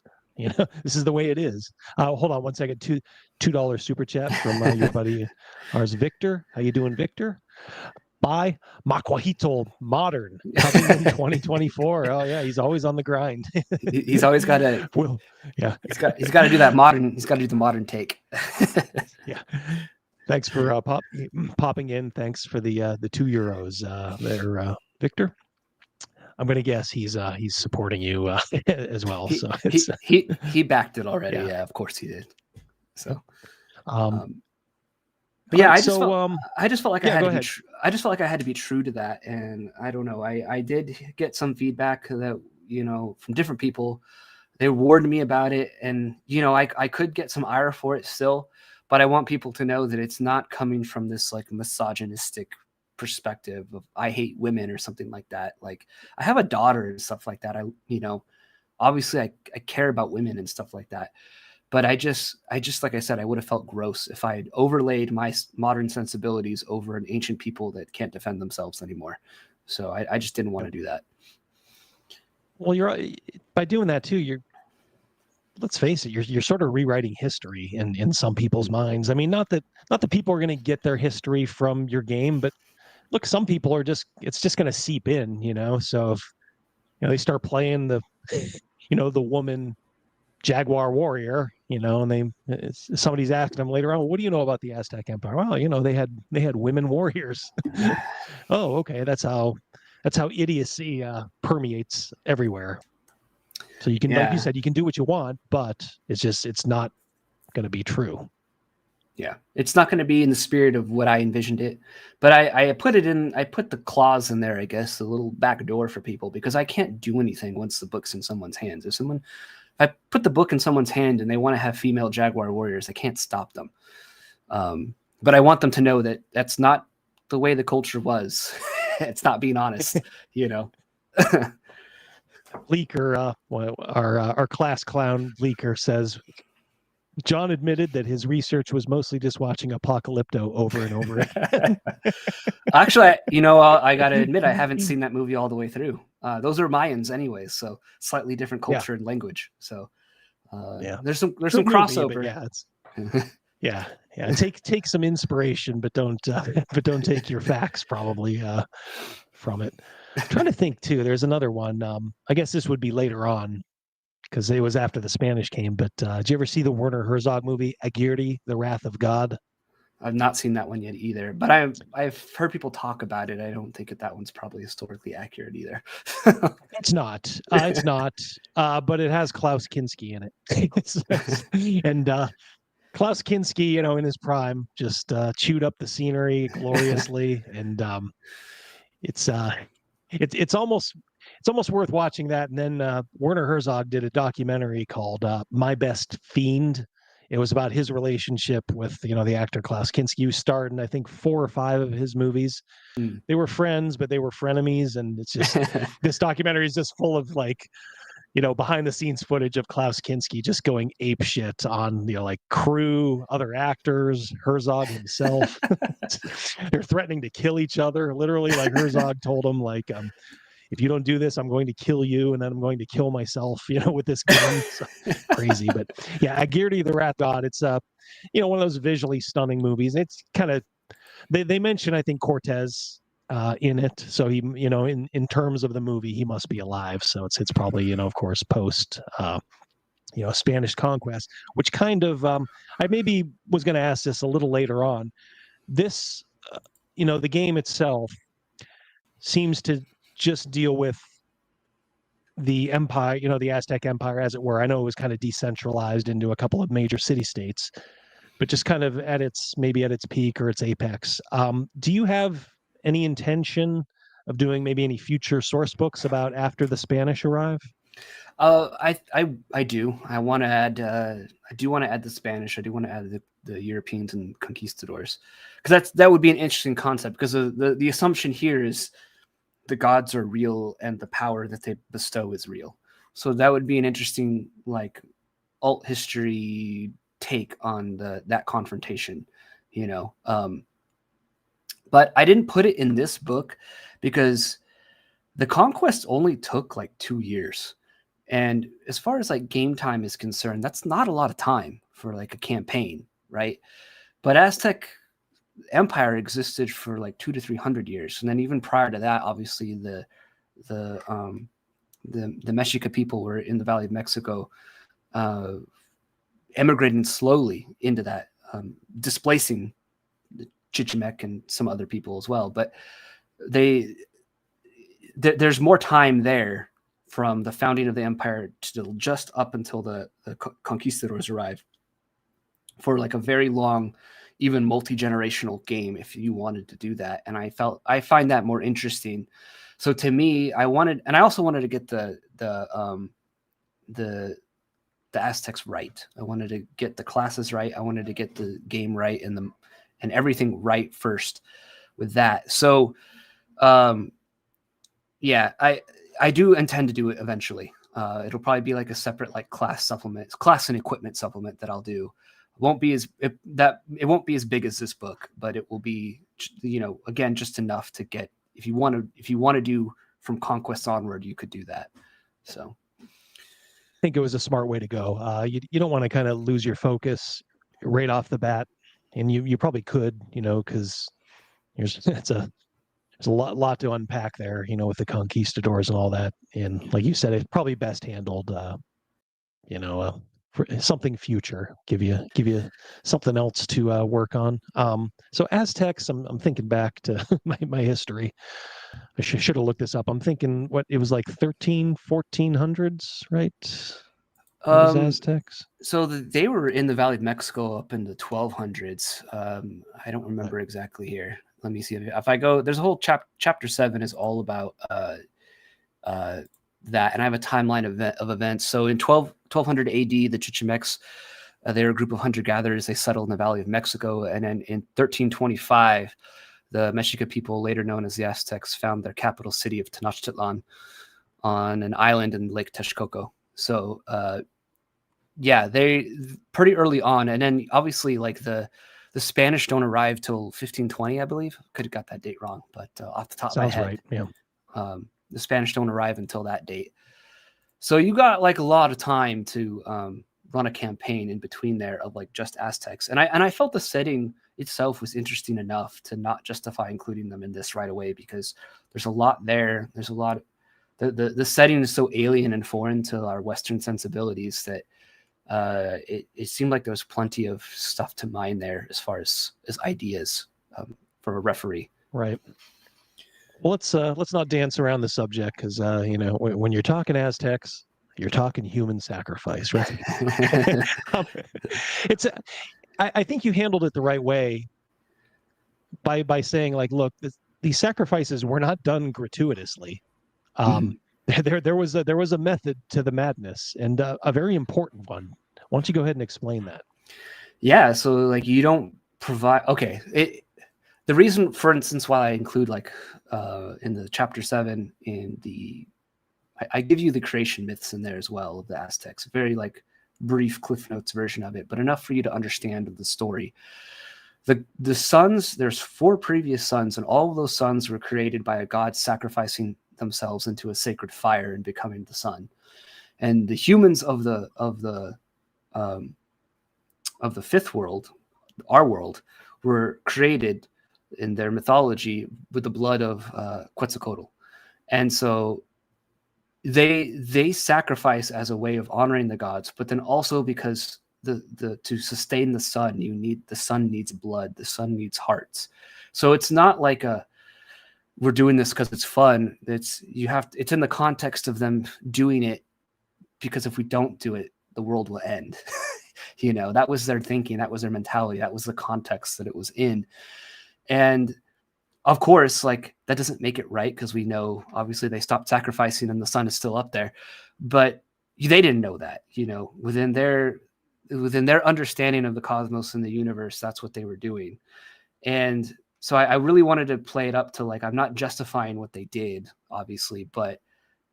This is the way it is. Hold on one second. $2 super chat from your buddy ours, Victor. How you doing, Victor? Bye. Macuahuitl Modern coming in 2024. Oh yeah, he's always on the grind. He's always got to. Well, yeah, he's got to do that modern. He's got to do the modern take. Yeah. Thanks for popping in. Thanks for the €2 there, Victor. I'm going to guess he's supporting you as well. He backed it already. Yeah, of course he did. So, but yeah, I just felt like I had to be true to that, and I don't know. I did get some feedback that from different people. They warned me about it, and I could get some ire for it still, but I want people to know that it's not coming from this like misogynistic perspective of I hate women or something like that. Like, I have a daughter and stuff like that. Obviously I care about women and stuff like that, but I just like I said, I would have felt gross if I had overlaid my modern sensibilities over an ancient people that can't defend themselves anymore. So I just didn't want to do that. Well, by doing that too, let's face it, you're sort of rewriting history in some people's minds. I mean, not that people are going to get their history from your game, but look, some people are it's just going to seep in, so if they start playing the woman Jaguar warrior, and somebody's asking them later on, well, what do you know about the Aztec Empire? Well, they had women warriors. Oh, okay. That's how idiocy permeates everywhere. So you can, like you said, you can do what you want, but it's not going to be true. Yeah, it's not going to be in the spirit of what I envisioned it, but I put the clause in there, I guess, a little back door for people, because I can't do anything once the book's in someone's hands. If I put the book in someone's hand and they want to have female Jaguar warriors, I can't stop them. But I want them to know that that's not the way the culture was. It's not being honest, Leaker, our class clown Leaker says, John admitted that his research was mostly just watching Apocalypto over and over again. Actually, I got to admit, I haven't seen that movie all the way through. Those are Mayans anyways, so slightly different culture and language. So there's some Good movie, crossover. but yeah, take some inspiration, but don't take your facts probably from it. I'm trying to think too. There's another one. I guess this would be later on because it was after the Spanish came. But did you ever see the Werner Herzog movie Aguirre, The Wrath of God? I've not seen that one yet either, but I've heard people talk about it. I don't think that one's probably historically accurate either. It's not. It's not. But it has Klaus Kinski in it, and Klaus Kinski, in his prime, just chewed up the scenery gloriously, and it's almost worth watching that. And then Werner Herzog did a documentary called My Best Fiend. It was about his relationship with, the actor Klaus Kinski, who starred in, I think, 4 or 5 of his movies. They were friends, but they were frenemies. And it's just, this documentary is just full of behind the scenes footage of Klaus Kinski just going ape shit on, crew, other actors, Herzog himself. They're threatening to kill each other. Literally, Herzog told him, if you don't do this, I'm going to kill you, and then I'm going to kill myself, with this gun. So, crazy. But yeah, Aguirre, the Wrath God, it's one of those visually stunning movies. It's kind of, they mention, I think, Cortez in it. So he, in terms of the movie, he must be alive. So it's probably, of course, post Spanish conquest, which kind of I maybe was going to ask this a little later on. This the game itself seems to just deal with the empire, the Aztec Empire, as it were. I know it was kind of decentralized into a couple of major city-states, but just kind of at its peak or its apex. Do you have any intention of doing maybe any future source books about after the Spanish arrive? I do. I want to add. I do want to add the Spanish. I do want to add the Europeans and conquistadors, because that would be an interesting concept. Because the assumption here is the gods are real and the power that they bestow is real. So that would be an interesting alt history take on that confrontation, But I didn't put it in this book because the conquest only took 2 years. And as far as game time is concerned, that's not a lot of time for a campaign, right? But Aztec Empire existed for 200 to 300 years, and then even prior to that, obviously the Mexica people were in the Valley of Mexico, emigrating slowly into that, displacing the Chichimec and some other people as well. But there's more time there from the founding of the empire to just up until the conquistadors arrived, for a very long, even multi-generational game if you wanted to do that. And I find that more interesting. So to me, I also wanted to get the Aztecs right. I wanted to get the classes right. I wanted to get the game right and everything right first with that. So yeah, I do intend to do it eventually. It'll probably be a separate class and equipment supplement that I'll do. It won't be as big as this book, but it will be, again, just enough to get, if you want to do from conquest onward, you could do that. So I think it was a smart way to go. You don't want to kind of lose your focus right off the bat, and you probably could, because there's a lot to unpack there, with the conquistadors and all that. And like you said, it's probably best handled, for something future, give you something else to work on. So Aztecs, I'm thinking back to my history. I should have looked this up. I'm thinking what it was 1400s, right? Aztecs. So they were in the Valley of Mexico up in the 1200s. I don't remember exactly here. Let me see if I go. There's a whole chapter 7 is all about that, and I have a timeline of events. So in 1200 AD, the Chichimecs, they were a group of hunter-gatherers. They settled in the Valley of Mexico, and then in 1325, the Mexica people, later known as the Aztecs, found their capital city of Tenochtitlan on an island in Lake Texcoco. So yeah, they pretty early on, and then obviously like the Spanish don't arrive till 1520, I believe. Could have got that date wrong, but off the top Sounds of my right. head, Yeah. The Spanish don't arrive until that date. So you got like a lot of time to run a campaign in between there of like just Aztecs, and I felt the setting itself was interesting enough to not justify including them in this right away, because there's a lot there. There's a lot. The setting is so alien and foreign to our Western sensibilities that it seemed like there was plenty of stuff to mine there as far as ideas for a referee. Right. Well, let's not dance around the subject, because you know, when you're talking Aztecs, you're talking human sacrifice, right? I think you handled it the right way by saying, like, look, these sacrifices were not done gratuitously. There was a method to the madness, and a very important one. Why don't you go ahead and explain that? Yeah, so like you don't provide. Okay, the reason, for instance, why I include like in the chapter 7 in the, I give you the creation myths in there as well of the Aztecs. Very like brief Cliff Notes version of it, but enough for you to understand the story. The suns, there's 4 previous suns, and all of those suns were created by a god sacrificing themselves into a sacred fire and becoming the sun. And the humans of the 5th world, our world, were created in their mythology with the blood of Quetzalcoatl. And so they sacrifice as a way of honoring the gods, but then also because to sustain the sun, the sun needs blood, the sun needs hearts. So it's not like we're doing this because it's fun. It's in the context of them doing it, because if we don't do it, the world will end. You know, that was their thinking, that was their mentality, that was the context that it was in. And of course, like, that doesn't make it right, because we know obviously they stopped sacrificing and the sun is still up there, but they didn't know that, you know, within their understanding of the cosmos and the universe, that's what they were doing. And so I really wanted to play it up to, like, I'm not justifying what they did, obviously, but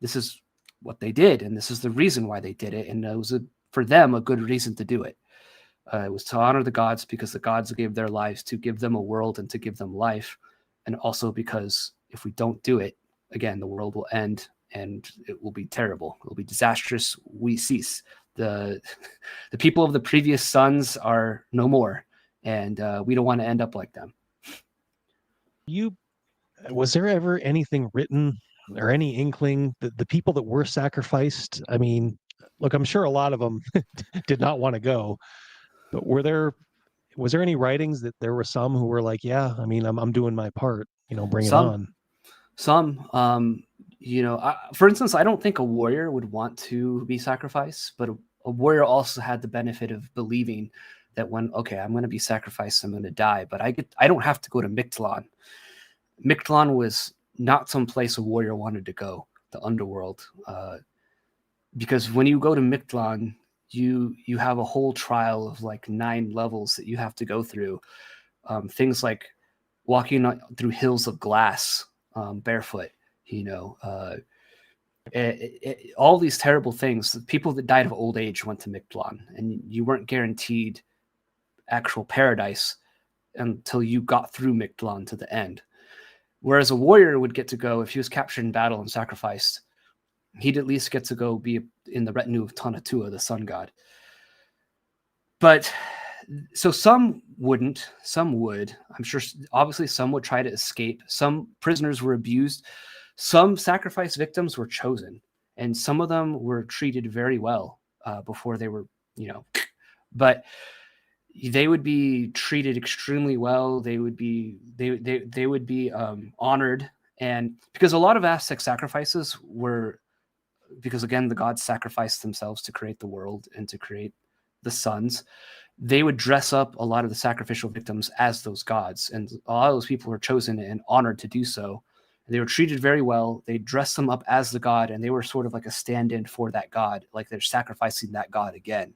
this is what they did, and this is the reason why they did it, and it was for them a good reason to do it. It was to honor the gods, because the gods gave their lives to give them a world and to give them life, and also because if we don't do it, again, the world will end and it will be terrible. It will be disastrous. We cease. The people of the previous suns are no more, and we don't want to end up like them. Was there ever anything written or any inkling that the people that were sacrificed? I mean, look, I'm sure a lot of them did not want to go, but was there any writings that there were some who were like, yeah, I mean, I'm doing my part, you know, bring it on? Some, you know, for instance, I don't think a warrior would want to be sacrificed, but a warrior also had the benefit of believing that when, okay, I'm going to be sacrificed, I'm going to die, but I don't have to go to Mictlan. Mictlan was not some place a warrior wanted to go, the underworld, because when you go to Mictlan, you have a whole trial of like 9 levels that you have to go through. Things like walking through hills of glass barefoot, you know, all these terrible things. The people that died of old age went to Mictlan, and you weren't guaranteed actual paradise until you got through Mictlan to the end. Whereas a warrior would get to go, if he was captured in battle and sacrificed, he'd at least get to go be in the retinue of Tonatiuh, the sun god. But so some wouldn't, some would. I'm sure obviously some would try to escape. Some prisoners were abused. Some sacrifice victims were chosen, and some of them were treated very well before they were, you know, but they would be treated extremely well. They would be honored, and because a lot of Aztec sacrifices were, because again, the gods sacrificed themselves to create the world and to create the suns, they would dress up a lot of the sacrificial victims as those gods, and a lot of those people were chosen and honored to do so. They were treated very well. They dressed them up as the god, and they were sort of like a stand-in for that god, like they're sacrificing that god again.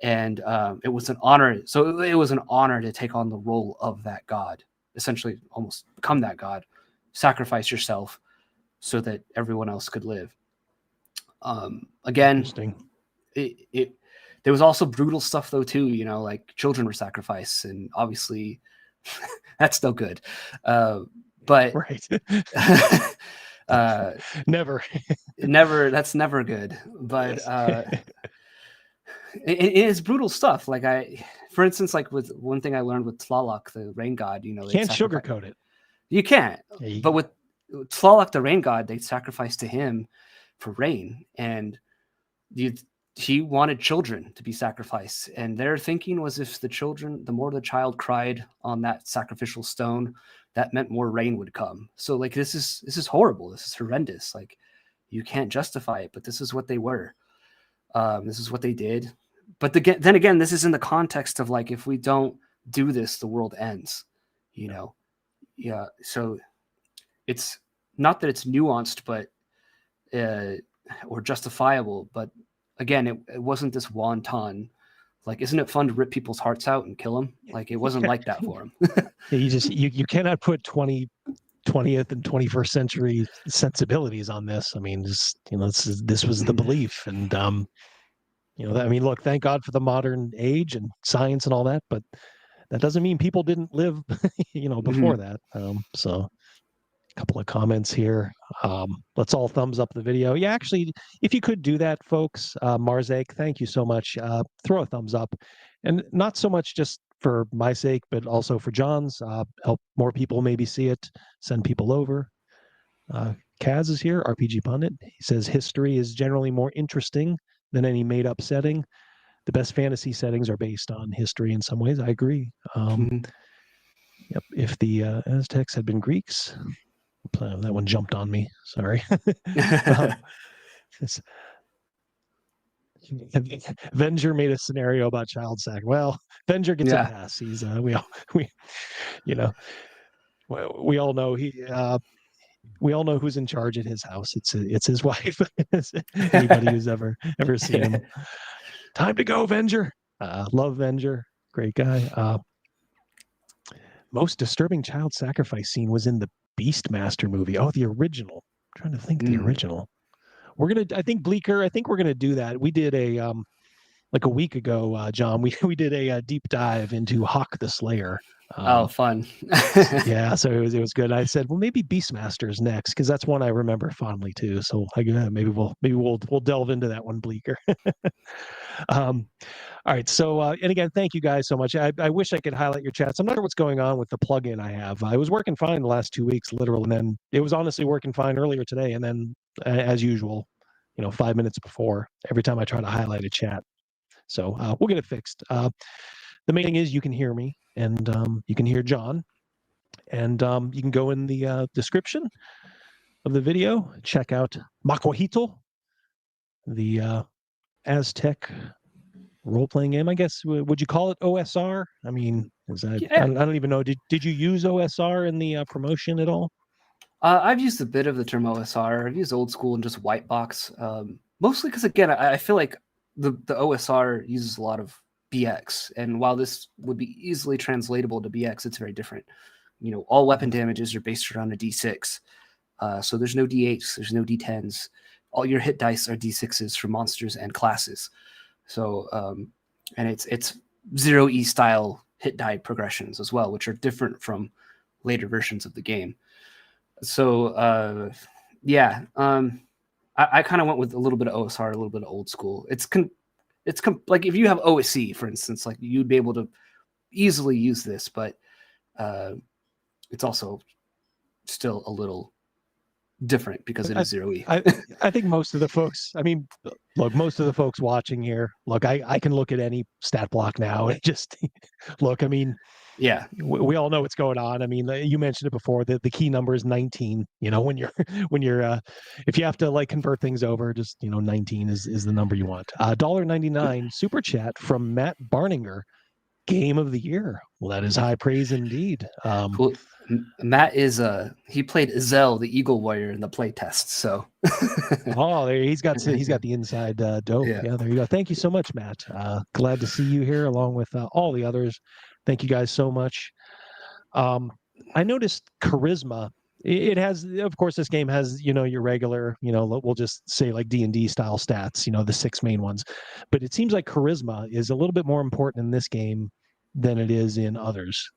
And it was an honor. So it was an honor to take on the role of that god, essentially almost become that god, sacrifice yourself so that everyone else could live. Again, There was also brutal stuff though too, you know, like children were sacrificed, and obviously that's no good. But right. never, that's never good. But it is brutal stuff. Like for instance, like with one thing I learned with Tlaloc, the rain god, you know, you can't sugarcoat it. You can't. But with Tlaloc, the rain god, they sacrificed to him for rain, and he wanted children to be sacrificed, and their thinking was if the more the child cried on that sacrificial stone, that meant more rain would come. So like this is horrible. This is horrendous. Like you can't justify it, but this is what they were. This is what they did. But then again, this is in the context of like, if we don't do this, the world ends, you know? Yeah. So it's not that it's nuanced, but, or justifiable, but again, it wasn't this wanton, like, isn't it fun to rip people's hearts out and kill them? Like, it wasn't like that for him. Yeah, you cannot put 20th and 21st century sensibilities on this. I mean, just, you know, this was the belief, and you know, I mean, look, thank God for the modern age and science and all that, but that doesn't mean people didn't live, you know, before that. So a couple of comments here. Let's all thumbs up the video. Yeah, actually, if you could do that, folks, Marzak, thank you so much. Throw a thumbs up, and not so much just for my sake, but also for John's. Help more people maybe see it, send people over. Kaz is here, RPG Pundit. He says history is generally more interesting than any made-up setting. The best fantasy settings are based on history in some ways. I agree. Yep. If the Aztecs had been Greeks, that one jumped on me. Sorry. Venger made a scenario about child sack. Well, Venger gets a pass. He's you know, we all know we all know who's in charge at his house. It's his wife. Anybody who's ever seen him. Time to go, Venger. Love Venger. Great guy. Most disturbing child sacrifice scene was in the Beastmaster movie. Oh, the original. I'm trying to think the original. I think Bleeker, we're gonna do that. We did a like a week ago, John, we did a deep dive into Hawk the Slayer. Oh, fun. Yeah, so it was good. I said, well, maybe Beastmaster's next, because that's one I remember fondly too. So maybe we'll delve into that one, Bleeker. All right. So and again, thank you guys so much. I wish I could highlight your chats. I'm not sure what's going on with the plugin I have. I was working fine the last 2 weeks, literally, and then it was honestly working fine earlier today, and then as usual, 5 minutes before, every time I try to highlight a chat. So we'll get it fixed. The main thing is you can hear me, and you can hear John, and you can go in the description of the video, check out Macuahuitl, the Aztec role-playing game, I guess. Would you call it OSR? I mean, I don't even know. Did you use OSR in the promotion at all? I've used a bit of the term OSR. I've used old school and just white box, mostly because, again, I feel like the OSR uses a lot of BX, and while this would be easily translatable to BX, it's very different. All weapon damages are based around a D6, so there's no D8s, there's no D10s. All your hit dice are D6s for monsters and classes. So, and it's 0E style hit die progressions as well, which are different from later versions of the game. So, I kind of went with a little bit of OSR, a little bit of old school. It's like if you have OSC, for instance, like you'd be able to easily use this, but it's also still a little different because it is 0E. I think most of the folks, most of the folks watching here, I can look at any stat block now and just look, yeah, we all know what's going on. You mentioned it before, that the key number is 19. When you're if you have to convert things over, just 19 is the number you want. $1.99 super chat from Matt Barninger. Game of the year. Well, that is high praise indeed. Cool. Matt is he played Ezel, the Eagle Warrior, in the play test. So he's got the inside dope. Yeah, there you go. Thank you so much, Matt. Glad to see you here along with all the others. Thank you guys so much. I noticed charisma It has, of course, this game has, your regular, we'll just say like D&D style stats, the 6 main ones. But it seems like charisma is a little bit more important in this game than it is in others.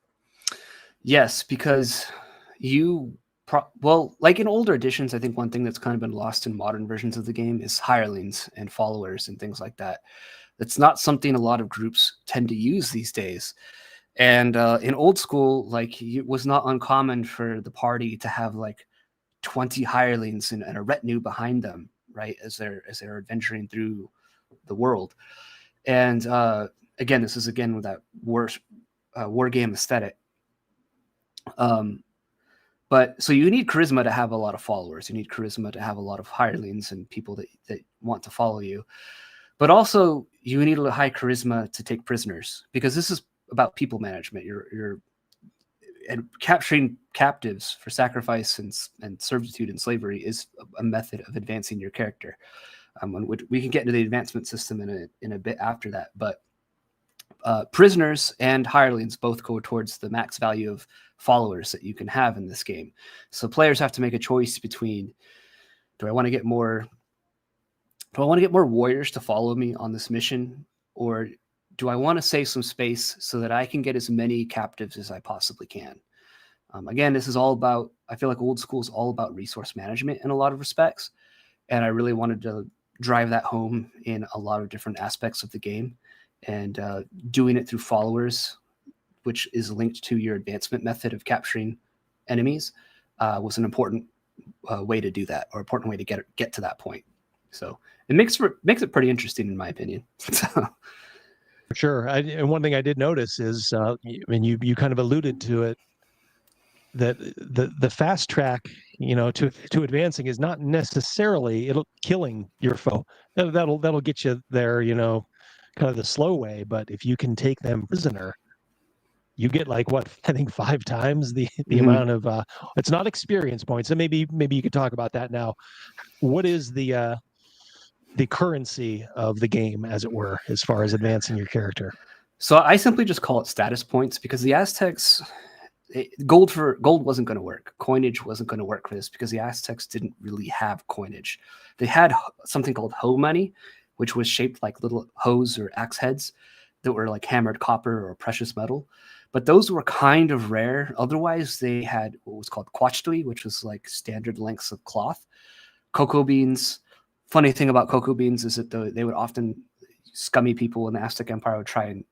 Yes, because like in older editions, I think one thing that's kind of been lost in modern versions of the game is hirelings and followers and things like that. That's not something a lot of groups tend to use these days. And in old school, like, it was not uncommon for the party to have like 20 hirelings and a retinue behind them, right, as they're adventuring through the world. And again, this is with that war game aesthetic. But so you need charisma to have a lot of followers. You need charisma to have a lot of hirelings and people that want to follow you. But also you need a high charisma to take prisoners, because this is about people management. You're and capturing captives for sacrifice and servitude and slavery is a method of advancing your character. We can get into the advancement system in a bit after that, but prisoners and hirelings both go towards the max value of followers that you can have in this game. So players have to make a choice between, do I want to get more warriors to follow me on this mission, or do I want to save some space so that I can get as many captives as I possibly can? Again, this is all about, I feel like old school is all about resource management in a lot of respects. And I really wanted to drive that home in a lot of different aspects of the game. And doing it through followers, which is linked to your advancement method of capturing enemies, was an important way to do that, or important way to get to that point. So it makes it pretty interesting, in my opinion. For sure. And one thing I did notice is, you kind of alluded to it, that the fast track, to advancing is not necessarily killing your foe. That'll get you there, kind of the slow way. But if you can take them prisoner, you get like I think 5 times the amount of it's not experience points. And maybe you could talk about that now. What is the currency of the game, as it were, as far as advancing your character? So I simply just call it status points, because the Aztecs, gold wasn't going to work. Coinage wasn't going to work for this, because the Aztecs didn't really have coinage. They had something called hoe money, which was shaped like little hoes or axe heads that were like hammered copper or precious metal. But those were kind of rare. Otherwise, they had what was called quachtli, which was like standard lengths of cloth. Cocoa beans. Funny thing about cocoa beans is that they would often, scummy people in the Aztec Empire would try and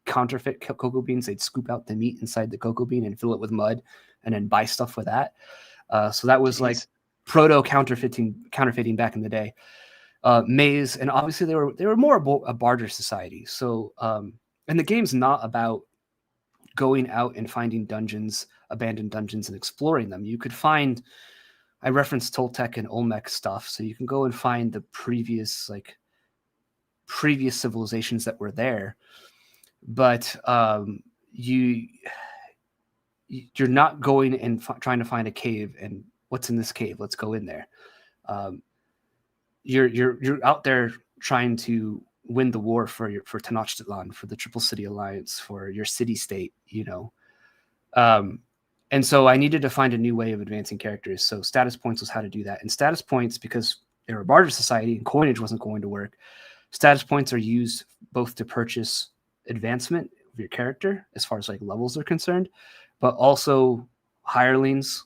counterfeit cocoa beans. They'd scoop out the meat inside the cocoa bean and fill it with mud, and then buy stuff with that. So that was like proto counterfeiting back in the day. Maize, and obviously they were more a barter society. So and the game's not about going out and finding dungeons, abandoned dungeons, and exploring them. You could find, I referenced Toltec and Olmec stuff, so you can go and find the previous civilizations that were there, but you're not going and trying to find a cave and what's in this cave, let's go in there. You're out there trying to win the war for Tenochtitlan, for the Triple City Alliance, for your city state, and so I needed to find a new way of advancing characters. So status points was how to do that. And status points, because they were a barter society and coinage wasn't going to work, status points are used both to purchase advancement of your character as far as like levels are concerned, but also hirelings,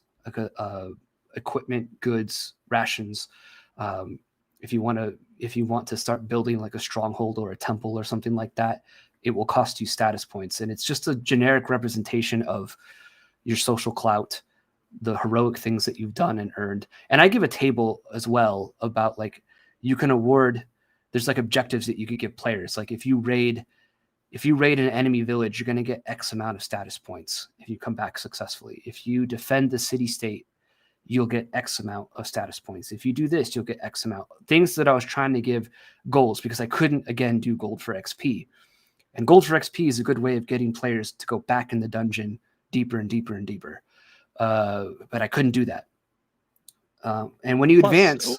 equipment, goods, rations. If you want to start building like a stronghold or a temple or something like that, it will cost you status points. And it's just a generic representation of your social clout, the heroic things that you've done and earned. And I give a table as well about like, you can award, there's like objectives that you could give players. Like if you raid an enemy village, you're going to get X amount of status points if you come back successfully. If you defend the city state, you'll get X amount of status points. If you do this, you'll get X amount. Things that I was trying to give goals, because I couldn't, again, do gold for XP. And gold for XP is a good way of getting players to go back in the dungeon deeper and deeper and deeper. But I couldn't do that. And when you advance...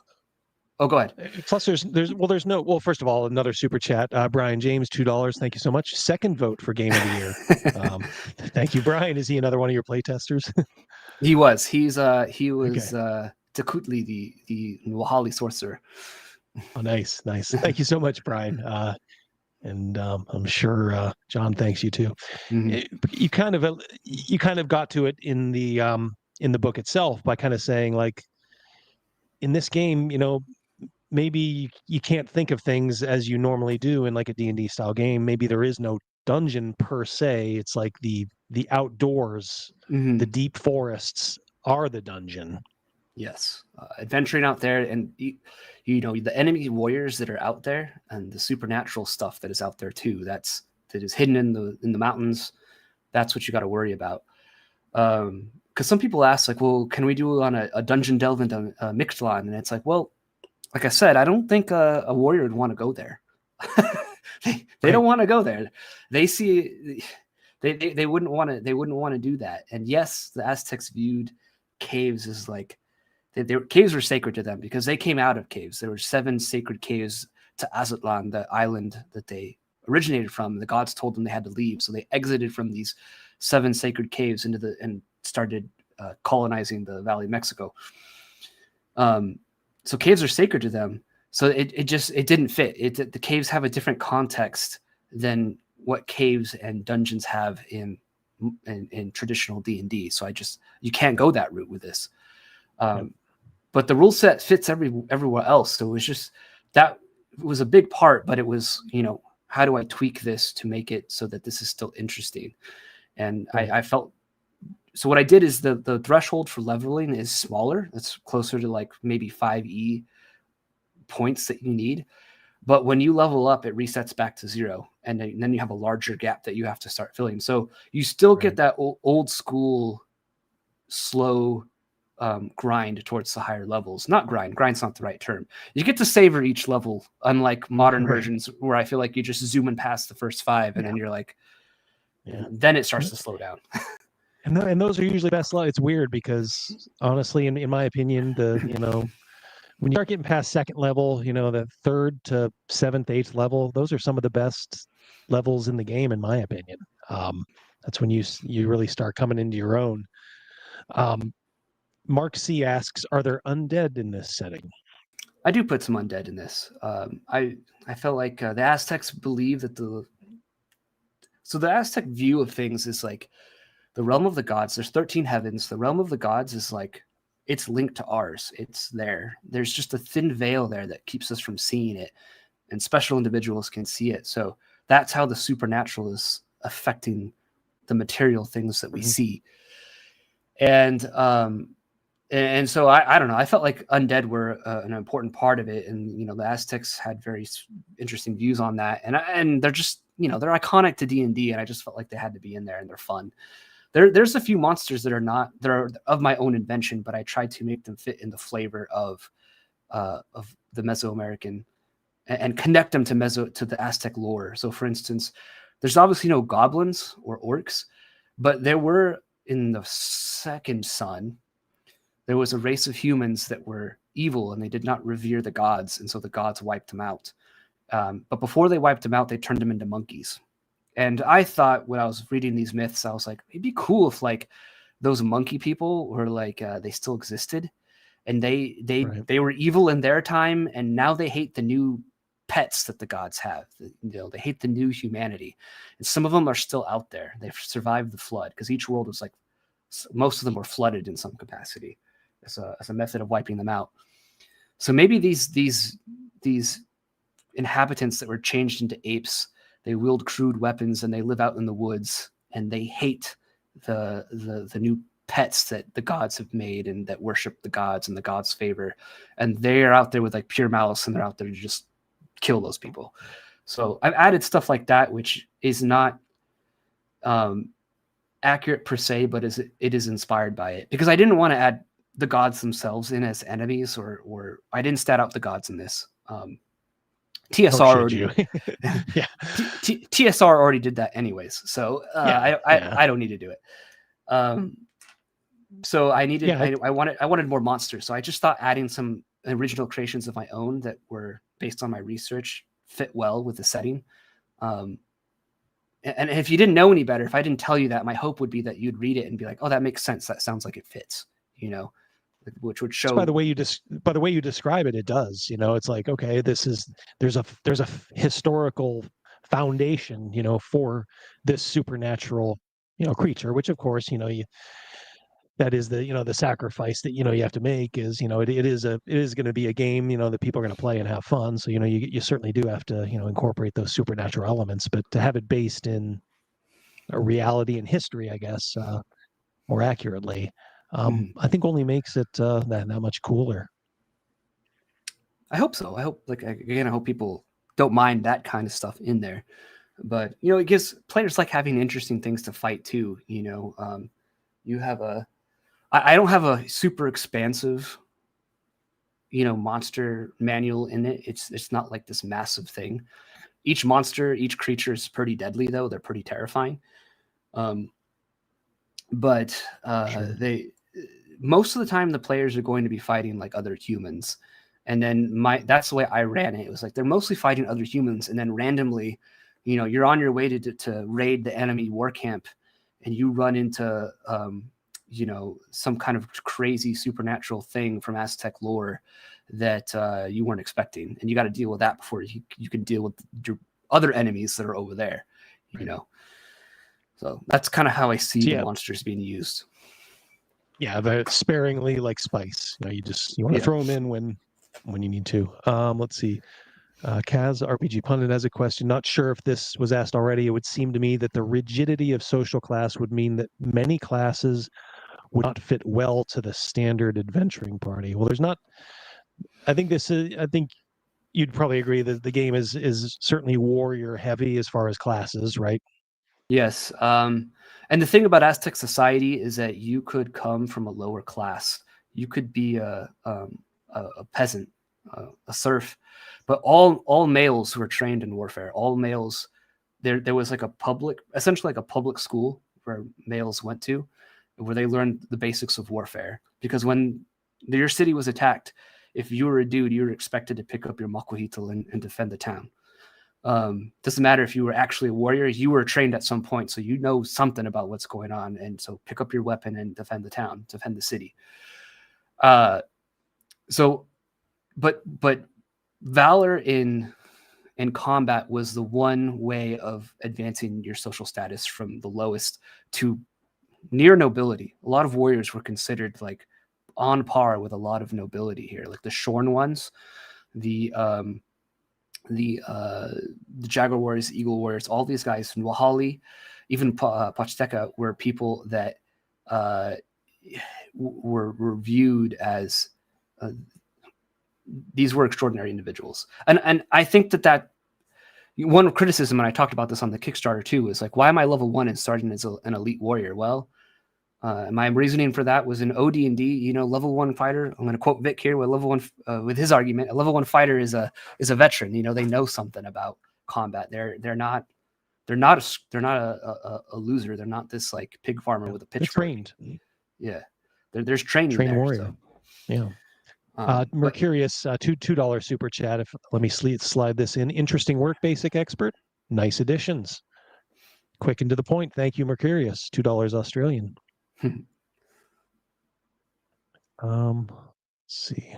Oh, go ahead. Plus, first of all, another super chat. Brian James, $2. Thank you so much. Second vote for Game of the Year. Thank you, Brian. Is he another one of your playtesters? He was. He was Tekutli, the Nwahali sorcerer. Oh, nice. Thank you so much, Brian. And I'm sure John thanks you too. You kind of got to it in the book itself by kind of saying, like, in this game, maybe you can't think of things as you normally do in like a D&D style game. Maybe there is no dungeon per se. It's like the outdoors, the deep forests are the dungeon. Yes, adventuring out there, and the enemy warriors that are out there, and the supernatural stuff that is out there too. That is hidden in the mountains. That's what you got to worry about. Because some people ask, like, well, can we do on a dungeon delve into Mictlan? And it's like, well, like I said, I don't think a warrior would want to go there. They don't want to go there. They see they wouldn't want to do that. And yes, the Aztecs viewed caves as like caves were sacred to them because they came out of caves. There were 7 sacred caves to Aztlan, the island that they originated from. The gods told them they had to leave, so they exited from these 7 sacred caves and started colonizing the Valley of Mexico. So caves are sacred to them. So it didn't fit. The caves have a different context than what caves and dungeons have in traditional D&D. So you can't go that route with this. But the rule set fits everywhere else. So it was just that was a big part, but it was, how do I tweak this to make it so that this is still interesting? And I felt, so what I did is the threshold for leveling is smaller. It's closer to like maybe 5e points that you need. But when you level up, it resets back to 0. And then you have a larger gap that you have to start filling. So you still get that old school slow grind towards the higher levels. Not grind's not the right term. You get to savor each level, unlike modern versions where I feel like you just zoom in past the first 5 and then you're like, then it starts to slow down. And those are usually best. It's weird because honestly, in my opinion, when you start getting past 2nd level, the 3rd to 7th, 8th level, those are some of the best levels in the game, in my opinion. That's when you really start coming into your own. Mark C asks, are there undead in this setting? I do put some undead in this. I felt like the Aztecs believe that the Aztec view of things is like the realm of the gods. There's 13 heavens. The realm of the gods is like, it's linked to ours. It's there. There's just a thin veil there that keeps us from seeing it, and special individuals can see it. So that's how the supernatural is affecting the material things that we see. And so I don't know. I felt like undead were an important part of it, and the Aztecs had very interesting views on that, and they're just they're iconic to D&D, and I just felt like they had to be in there, and they're fun. There's a few monsters that are of my own invention, but I tried to make them fit in the flavor of the Mesoamerican and connect them to the Aztec lore. So, for instance, there's obviously no goblins or orcs, but there were in the Second Sun. There was a race of humans that were evil and they did not revere the gods, and so the gods wiped them out. But before they wiped them out, they turned them into monkeys. And I thought when I was reading these myths, I was like, it'd be cool if like those monkey people were like they still existed, and they were evil in their time, and now they hate the new pets that the gods have. They hate the new humanity, and some of them are still out there. They've survived the flood because each world was like most of them were flooded in some capacity as a method of wiping them out. So maybe these inhabitants that were changed into apes, they wield crude weapons and they live out in the woods and they hate the new pets that the gods have made and that worship the gods and the gods favor, and they are out there with like pure malice and they're out there to just kill those people. So I've added stuff like that, which is not accurate per se, but it is inspired by it, because I didn't want to add the gods themselves in as enemies, or I didn't stat out the gods in this. TSR already, yeah. TSR already did that anyways, so I don't need to do it. So I needed, I wanted more monsters, so I just thought adding some original creations of my own that were based on my research fit well with the setting. and if you didn't know any better, if I didn't tell you that, my hope would be that you'd read it and be like, oh, that makes sense. That sounds like it fits, which would show by the way you describe it, it does. It's like, okay, there's a historical foundation, for this supernatural, creature, which of course, that is the sacrifice that, you have to make is, it is going to be a game, that people are going to play and have fun. So, you certainly do have to, incorporate those supernatural elements, but to have it based in a reality and history, I guess, more accurately, I think only makes it that much cooler. I hope so. I hope, I hope people don't mind that kind of stuff in there. But, it gives players like having interesting things to fight too. You have I don't have a super expansive, monster manual in it. It's not like this massive thing. Each monster, each creature is pretty deadly though. They're pretty terrifying. But Sure. most of the time the players are going to be fighting like other humans. And then that's the way I ran it. It was like they're mostly fighting other humans, and then randomly, you're on your way to raid the enemy war camp, and you run into some kind of crazy supernatural thing from Aztec lore that you weren't expecting, and you got to deal with that before you can deal with your other enemies that are over there. So that's kind of how I see the monsters being used. Yeah, they're sparingly, like spice. You want to throw them in when you need to. Let's see. Kaz, RPG Pundit, has a question. Not sure if this was asked already. It would seem to me that the rigidity of social class would mean that many classes would not fit well to the standard adventuring party. Well, there's not. I think you'd probably agree that the game is certainly warrior heavy as far as classes, right? Yes. And the thing about Aztec society is that you could come from a lower class. You could be a peasant, a serf, but all males who are trained in warfare, all males, there was like essentially like a public school where males went to, where they learned the basics of warfare. Because when your city was attacked, if you were a dude, you were expected to pick up your Macuahuitl and defend the town. Doesn't matter if you were actually a warrior, you were trained at some point, so you know something about what's going on, and so pick up your weapon and defend the town, defend the city. But valor in combat was the one way of advancing your social status from the lowest to near nobility. A lot of warriors were considered like on par with a lot of nobility here, like the Shorn ones, the Jaguar warriors, Eagle warriors, all these guys from Wahali, even Pachteca, were people that were viewed as these were extraordinary individuals. And I think that one criticism, and I talked about this on the Kickstarter too, is like, why am I level 1 and starting as an elite warrior? Well, my reasoning for that was in OD&D, level 1 fighter. I'm going to quote Vic here with level 1 with his argument. A level 1 fighter is a veteran. They know something about combat. They're not a loser. They're not this like pig farmer with a pitchfork. They're trained. Yeah, there's training. Trained there, warrior. So. Yeah. Mercurius, $2 super chat. Let me slide this in. Interesting work, basic expert. Nice additions. Quick and to the point. Thank you, Mercurius. $2 Australian. Let's see.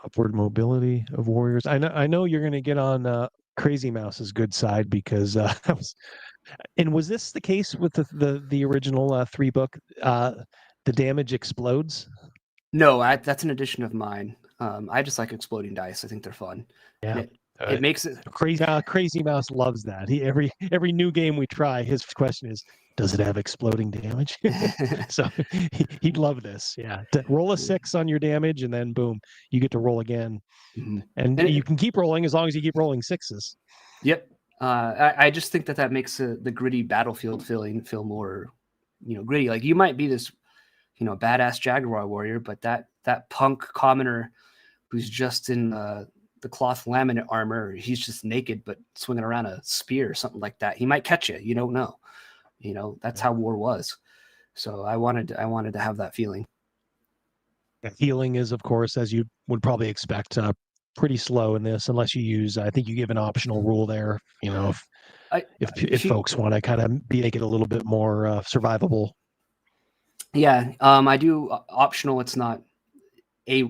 Upward mobility of warriors. I know you're going to get on Crazy Mouse's good side because and was this the case with the original 3-book? The damage explodes. No, that's an addition of mine. I just like exploding dice. I think they're fun. Yeah, it makes it crazy. Crazy Mouse loves that. Every new game we try, his question is, does it have exploding damage? So he'd love this. Yeah, roll a 6 on your damage, and then boom, you get to roll again, and you can keep rolling as long as you keep rolling 6s. Yep. I just think that makes the gritty battlefield feel more, gritty. Like you might be this, badass Jaguar warrior, but that punk commoner who's just in the cloth laminate armor, he's just naked but swinging around a spear or something like that. He might catch you. You don't know. That's how war was. So I wanted to have that feeling. Healing is, of course, as you would probably expect, pretty slow in this unless you use. I think you give an optional rule there. You know, if folks want to kind of make it a little bit more survivable. Yeah, I do optional. It's not a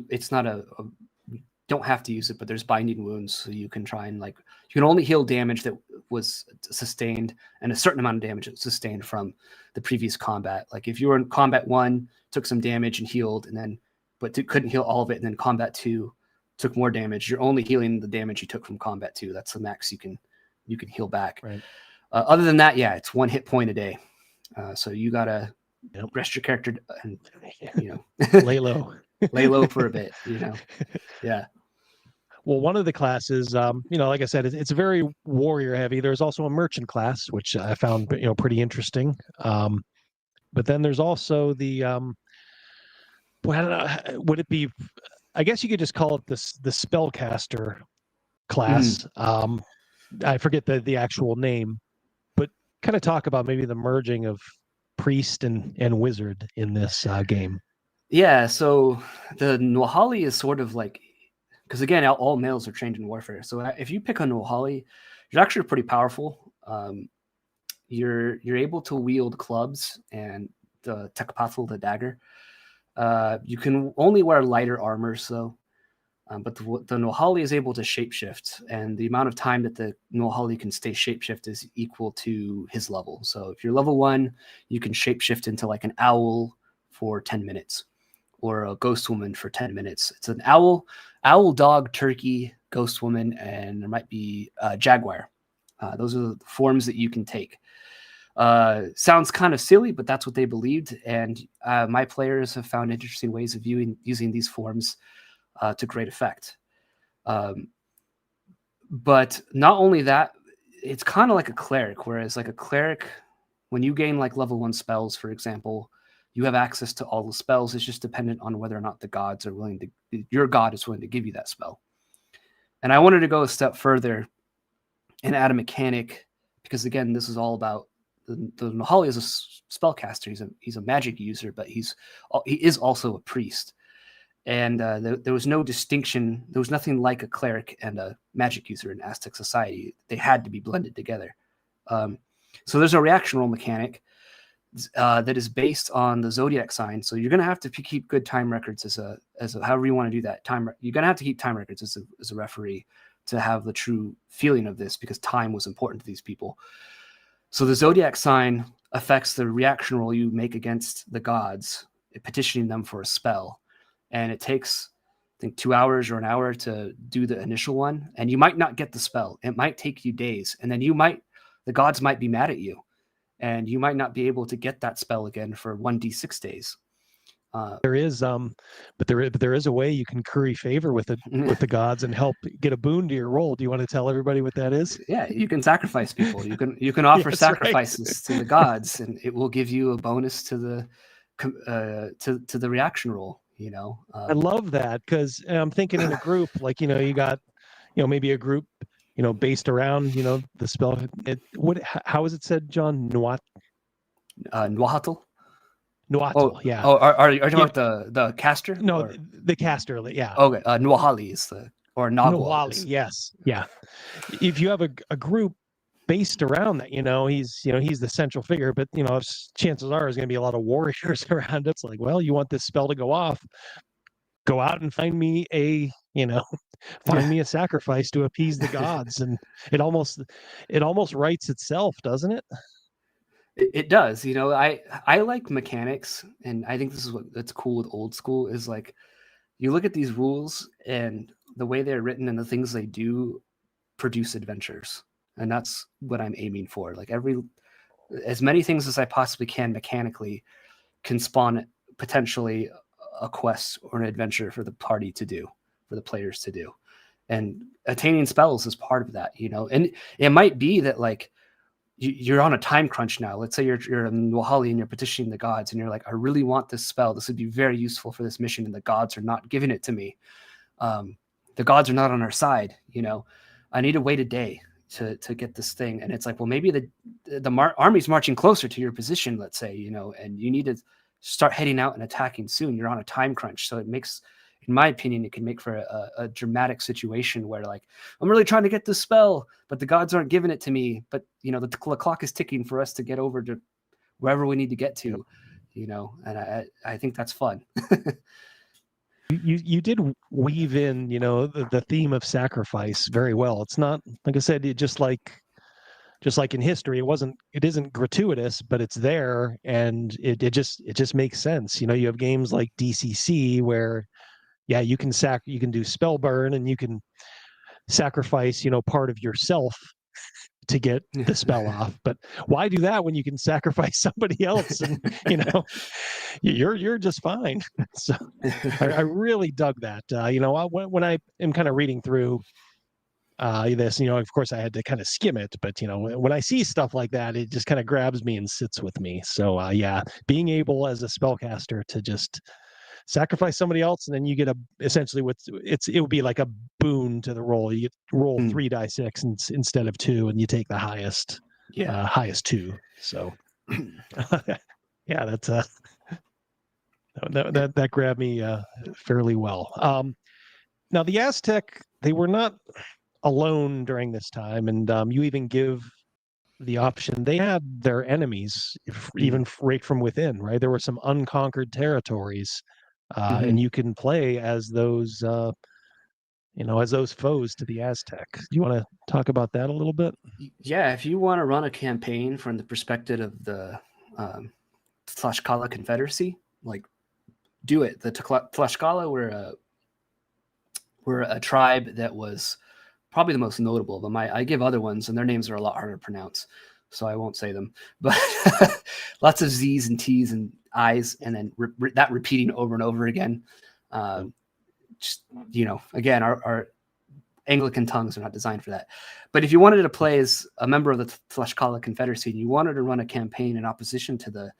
don't have to use it, but there's binding wounds, so you can try and like you can only heal damage that was sustained and a certain amount of damage that was sustained from the previous combat. Like if you were in combat 1, took some damage and healed, and then couldn't heal all of it, and then combat 2 took more damage. You're only healing the damage you took from combat 2. That's the max you can heal back. Right. Other than that, yeah, it's 1 hit point a day. So you gotta rest your character and lay low. Lay low for a bit, Yeah. Well, one of the classes, like I said, it's very warrior heavy. There's also a merchant class, which I found, pretty interesting. But then there's also the, would it be? I guess you could just call it the spellcaster class. I forget the actual name, but kind of talk about maybe the merging of priest and wizard in this game. Yeah, so the Nwahali is sort of like, because again, all males are trained in warfare. So if you pick a Nwahali, you're actually pretty powerful. You're able to wield clubs and the Tekpathul, the dagger. You can only wear lighter armor, but the Nwahali is able to shapeshift, and the amount of time that the Nwahali can stay shapeshift is equal to his level. So if you're level 1, you can shapeshift into like an owl for 10 minutes. Or a ghost woman for 10 minutes. It's an owl, dog, turkey, ghost woman, and there might be a jaguar. Those are the forms that you can take. Sounds kind of silly, but that's what they believed. And my players have found interesting ways of using these forms to great effect. But not only that, it's kind of like a cleric, whereas like a cleric, when you gain like level 1 spells, for example, you have access to all the spells. It's just dependent on whether or not the gods are your god is willing to give you that spell. And I wanted to go a step further and add a mechanic, because again, this is all about the Nwahali is a spellcaster. He's a magic user, but he is also a priest. And there was no distinction. There was nothing like a cleric and a magic user in Aztec society. They had to be blended together. So there's a reaction roll mechanic that is based on the zodiac sign. So you're going to have to keep good time records as a however you want to do that. You're going to have to keep time records as a referee to have the true feeling of this, because time was important to these people. So the zodiac sign affects the reaction roll you make against the gods, petitioning them for a spell. And it takes, I think, 2 hours or an hour to do the initial one. And you might not get the spell. It might take you days. And then the gods might be mad at you. And you might not be able to get that spell again for 1d6 days. There is a way you can curry favor with the gods and help get a boon to your roll. Do you want to tell everybody what that is? Yeah, you can sacrifice people. You can offer sacrifices to the gods, and it will give you a bonus to the reaction roll. I love that, because I'm thinking in a group, like you got maybe a group based around the spell. How is it said, John? Macuahuitl. Macuahuitl, yeah. Oh, are you talking about the caster? No, the caster, yeah. Okay, Nwahali is or Nwahali, yes, yeah. If you have a group based around that, he's the central figure, but chances are there's going to be a lot of warriors around. It's like, well, you want this spell to go off, go out and find me a sacrifice to appease the gods, and it almost writes itself, doesn't it? It does. I like mechanics, and I think this is that's cool with old school is like you look at these rules and the way they're written and the things they do produce adventures, and that's what I'm aiming for. Like as many things as I possibly can mechanically can spawn potentially a quest or an adventure for the party to do, for the players to do, and attaining spells is part of that. And it might be that like you're on a time crunch now. Let's say you're in Nwahali and you're petitioning the gods, and you're like, I really want this spell. This would be very useful for this mission, and the gods are not giving it to me. The gods are not on our side. I need to wait a day to get this thing, and it's like, well, maybe the army's marching closer to your position. Let's say, and you need to start heading out and attacking soon. You're on a time crunch, so it in my opinion, it can make for a dramatic situation where like, I'm really trying to get this spell, but the gods aren't giving it to me. But, you know, the clock is ticking for us to get over to wherever we need to get to, you know, and I think that's fun. You did weave in, you know, the theme of sacrifice very well. It's not, like I said, just like in history, it isn't gratuitous, but it's there, and it just makes sense. You know, you have games like DCC where, yeah, you can do spell burn, and you can sacrifice, you know, part of yourself to get the spell off. But why do that when you can sacrifice somebody else, and you know, you're just fine. So I really dug that. You know, when I am kind of reading through this, you know, of course I had to kind of skim it, but you know, when I see stuff like that, it just kind of grabs me and sits with me. So yeah, being able as a spellcaster to just sacrifice somebody else, and then you get essentially it would be like a boon to the roll. You roll 3d6 instead of 2, and you take the highest highest 2. So yeah, that's that grabbed me fairly well. Now the Aztec, they were not alone during this time, and you even give the option. They had their enemies, even right from within, right? There were some unconquered territories, and you can play as those, you know, as those foes to the Aztec. Do you want to talk about that a little bit? Yeah, if you want to run a campaign from the perspective of the Tlaxcala Confederacy, like, do it. The Tlaxcala were a tribe that was probably the most notable of them. I give other ones, and their names are a lot harder to pronounce, so I won't say them. But lots of Z's and T's and I's, and then that repeating over and over again. Just, you know, again, our Anglican tongues are not designed for that. But if you wanted to play as a member of the Tlaxcala Confederacy, and you wanted to run a campaign in opposition to the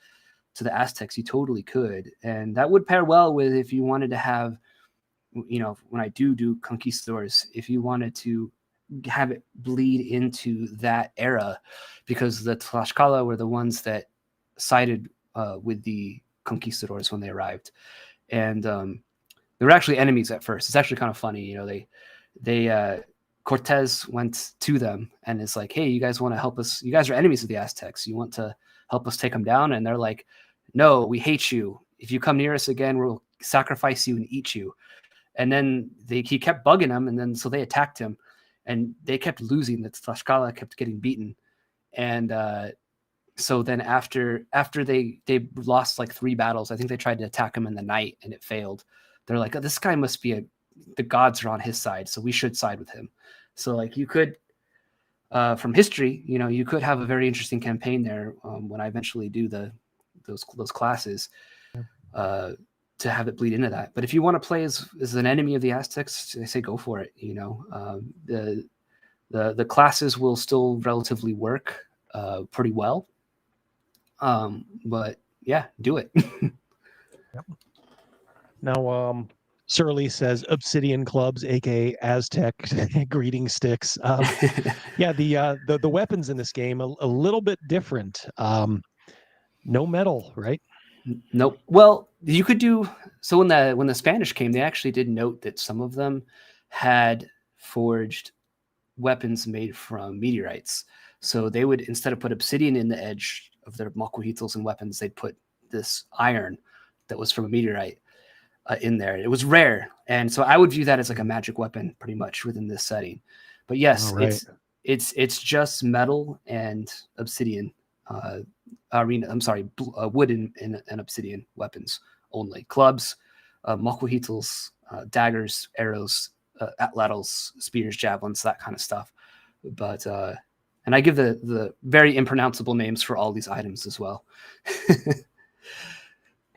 Aztecs, you totally could, and that would pair well with if you wanted to have, you know, when I do conquistadors, if you wanted to have it bleed into that era, because the Tlaxcala were the ones that sided with the conquistadors when they arrived, and they were actually enemies at first. It's actually kind of funny, you know. They Cortez went to them and is like, hey, you guys want to help us? You guys are enemies of the Aztecs. You want to help us take them down? And they're like, no, we hate you. If you come near us again, we'll sacrifice you and eat you. And then he kept bugging them, and then so they attacked him, and they kept losing. The Tlaxcala kept getting beaten, and so then after they lost like 3 battles, I think they tried to attack him in the night, and it failed. They're like, oh, this guy must be the gods are on his side, so we should side with him. So like you could, from history, you know, you could have a very interesting campaign there when I eventually do those classes. To have it bleed into that. But if you want to play as an enemy of the Aztecs, I say go for it. You know, the classes will still relatively work pretty well. But yeah, do it. Yep. Now, Surly says Obsidian Clubs, aka Aztec greeting sticks. Yeah, the weapons in this game a little bit different. No metal, right? Nope. Well, you could do so when the Spanish came, they actually did note that some of them had forged weapons made from meteorites. So they would, instead of put obsidian in the edge of their Macuahuitls and weapons, they'd put this iron that was from a meteorite in there. It was rare, and so I would view that as like a magic weapon, pretty much within this setting. But yes, right. it's just metal and obsidian. Wood and obsidian weapons only. Clubs, Macuahuitls, daggers, arrows, atlatls, spears, javelins, that kind of stuff. But and I give the very impronounceable names for all these items as well.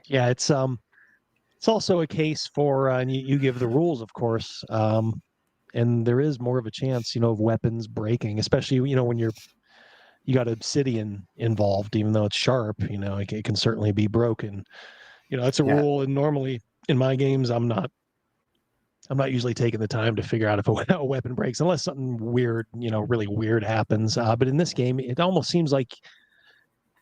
Yeah, it's also a case for, and you give the rules, of course, and there is more of a chance, you know, of weapons breaking, especially, you know, when you got obsidian involved, even though it's sharp, you know, it can certainly be broken. You know, that's a rule, and normally in my games, I'm not usually taking the time to figure out if a weapon breaks, unless something weird, you know, really weird happens. But in this game, it almost seems like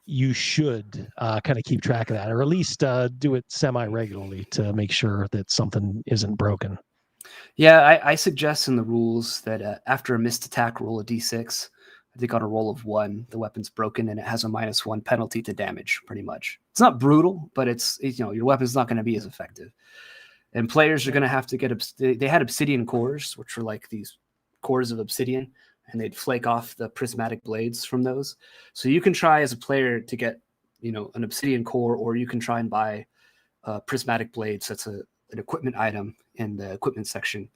you should kind of keep track of that, or at least do it semi-regularly to make sure that something isn't broken. Yeah, I suggest in the rules that after a missed attack, roll a d6. I think on a roll of 1, the weapon's broken and it has a -1 penalty to damage, pretty much. It's not brutal, but it's your weapon's not going to be as effective. And players are going to have to get... They had obsidian cores, which were like these cores of obsidian, and they'd flake off the prismatic blades from those. So you can try as a player to get, an obsidian core, or you can try and buy prismatic blades. That's an equipment item in the equipment section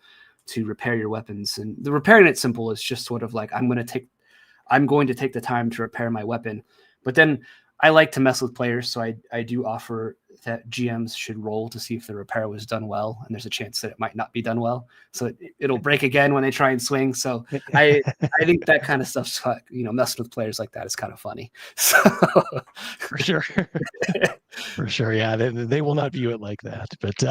to repair your weapons. And the repairing it's simple. It's just sort of like, I'm going to take the time to repair my weapon. But then I like to mess with players, so I do offer that GMs should roll to see if the repair was done well, and there's a chance that it might not be done well, so it'll break again when they try and swing. So I think that kind of stuff's messing with players like that is kind of funny. So for sure, for sure, yeah, they will not view it like that. But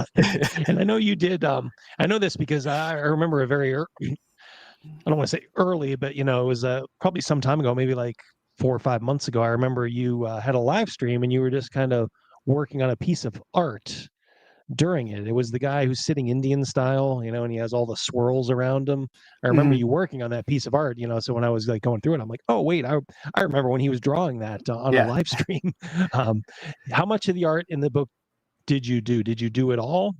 and I know you did. I know this because I remember a very I don't want to say early, but it was probably some time ago, maybe like 4 or 5 months ago. I remember you had a live stream and you were just kind of working on a piece of art during it. It was the guy who's sitting Indian style, and he has all the swirls around him. I remember you working on that piece of art, so when I was like going through it, I'm like, oh wait, I remember when he was drawing that on a live stream. How much of the art in the book did you do? Did you do it all?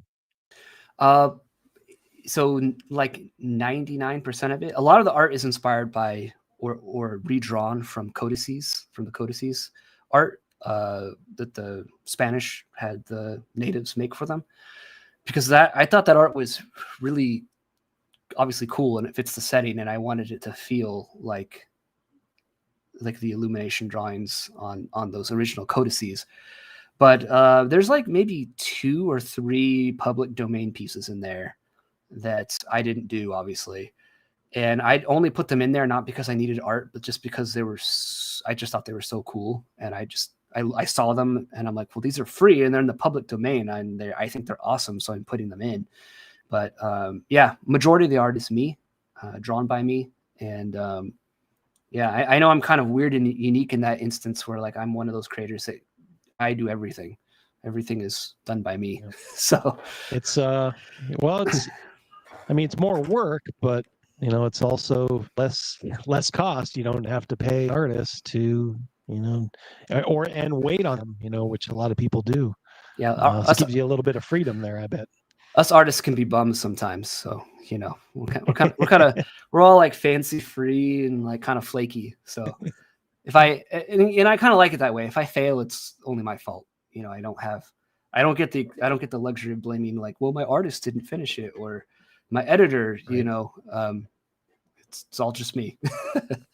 So like 99% of it. A lot of the art is inspired by or redrawn from codices, from the codices art that the Spanish had the natives make for them, because I thought that art was really obviously cool and it fits the setting, and I wanted it to feel like the illumination drawings on those original codices. But there's like maybe 2 or 3 public domain pieces in there that I didn't do, obviously. And I only put them in there not because I needed art, but just because I just thought they were so cool. And I saw them and I'm like, well, these are free and they're in the public domain, and I think they're awesome, so I'm putting them in. But yeah, majority of the art is me, drawn by me. And yeah, I know I'm kind of weird and unique in that instance where like I'm one of those creators that I do everything. Everything is done by me. Yeah. So it's it's more work, but it's also less cost. You don't have to pay artists to, and wait on them, which a lot of people do. Yeah. So it gives you a little bit of freedom there, I bet. Us artists can be bums sometimes. So, we're all like fancy free and like kind of flaky. So if I kind of like it that way. If I fail, it's only my fault. I don't get the luxury of blaming like, well, my artist didn't finish it, or my editor, right. It's all just me. I'm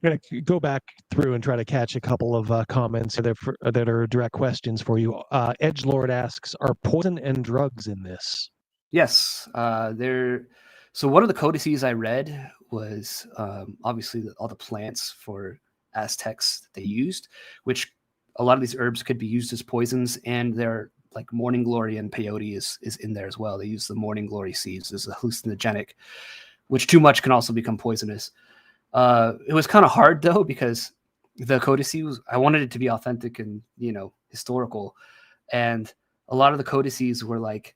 going to go back through and try to catch a couple of comments that are direct questions for you. Edgelord asks, are poison and drugs in this? Yes. So one of the codices I read was obviously all the plants for Aztecs that they used, which a lot of these herbs could be used as poisons, and they're like morning glory and peyote is in there as well. They use the morning glory seeds as a hallucinogenic, which too much can also become poisonous. It was kind of hard though, because the codices, I wanted it to be authentic and historical, and a lot of the codices were like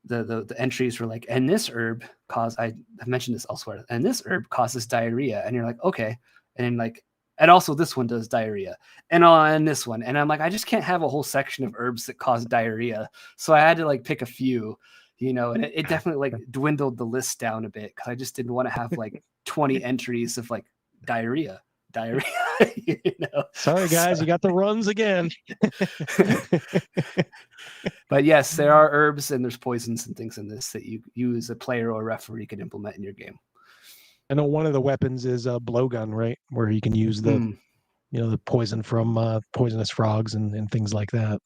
the entries were like, and this herb I've mentioned this elsewhere, and this herb causes diarrhea, and you're like, okay, and then like, and also this one does diarrhea, and this one, and I'm like, I just can't have a whole section of herbs that cause diarrhea, so I had to like pick a few, and it definitely like dwindled the list down a bit, because I just didn't want to have like 20 entries of like diarrhea. Sorry guys, you got the runs again. But yes, there are herbs and there's poisons and things in this that you as a player or a referee can implement in your game. I know one of the weapons is a blowgun, right? Where you can use the the poison from poisonous frogs and things like that.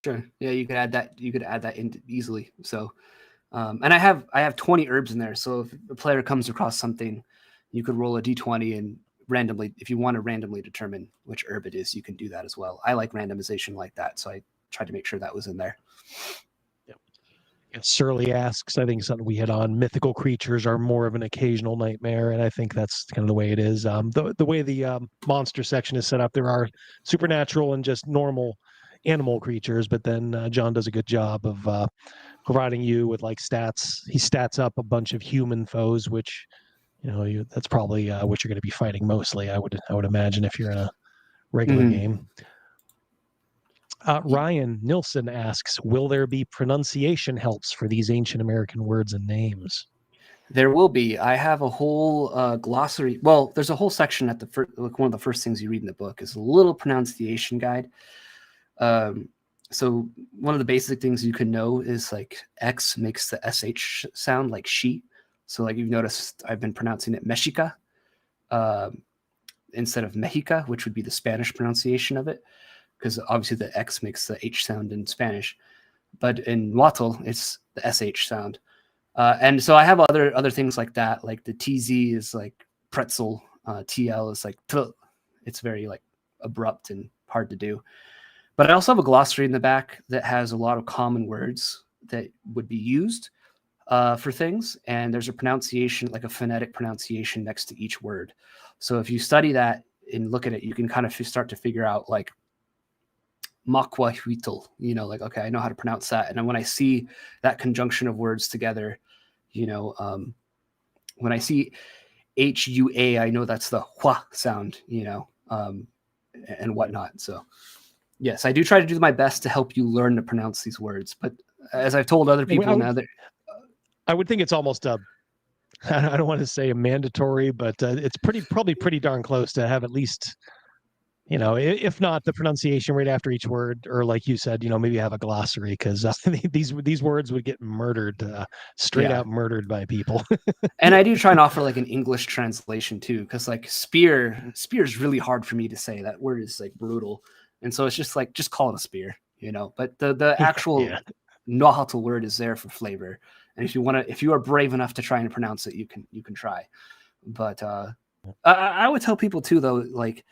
Sure. Yeah, you could add that in easily. So and I have 20 herbs in there. So if a player comes across something, you could roll a d20 and randomly, if you want to randomly determine which herb it is, you can do that as well. I like randomization like that, so I tried to make sure that was in there. Yep. Surly asks, I think something we hit on, mythical creatures are more of an occasional nightmare, and I think that's kind of the way it is. The way the monster section is set up, there are supernatural and just normal animal creatures, but then John does a good job of providing you with like stats. He stats up a bunch of human foes, which that's probably what you're going to be fighting mostly. I would imagine if you're in a regular game. Ryan Nilsson asks, will there be pronunciation helps for these ancient American words and names? There will be. I have a whole glossary. Well, there's a whole section at the like one of the first things you read in the book is a little pronunciation guide. So one of the basic things you can know is like X makes the SH sound like she. So like you've noticed, I've been pronouncing it Mexica instead of Mexica, which would be the Spanish pronunciation of it, because obviously the X makes the H sound in Spanish. But in Huatl, it's the SH sound. And so I have other things like that, like the TZ is like pretzel, TL is like tl. It's very like abrupt and hard to do. But I also have a glossary in the back that has a lot of common words that would be used for things. And there's a pronunciation, like a phonetic pronunciation next to each word. So if you study that and look at it, you can kind of start to figure out like Macuahuitl, like, okay, I know how to pronounce that. And then when I see that conjunction of words together, when I see HUA, I know that's the hua sound, and whatnot. So yes, I do try to do my best to help you learn to pronounce these words. But as I've told other people I would think it's almost I don't want to say a mandatory, but it's probably pretty darn close to have at least, if not the pronunciation right after each word, or like you said, maybe have a glossary, because these words would get murdered, straight out murdered by people. And I do try and offer like an English translation too, because like spear is really hard for me to say. That word is like brutal, and so it's just like just call it a spear, But the actual Nahuatl word is there for flavor, and if you are brave enough to try and pronounce it, you can try. But I would tell people too, though, like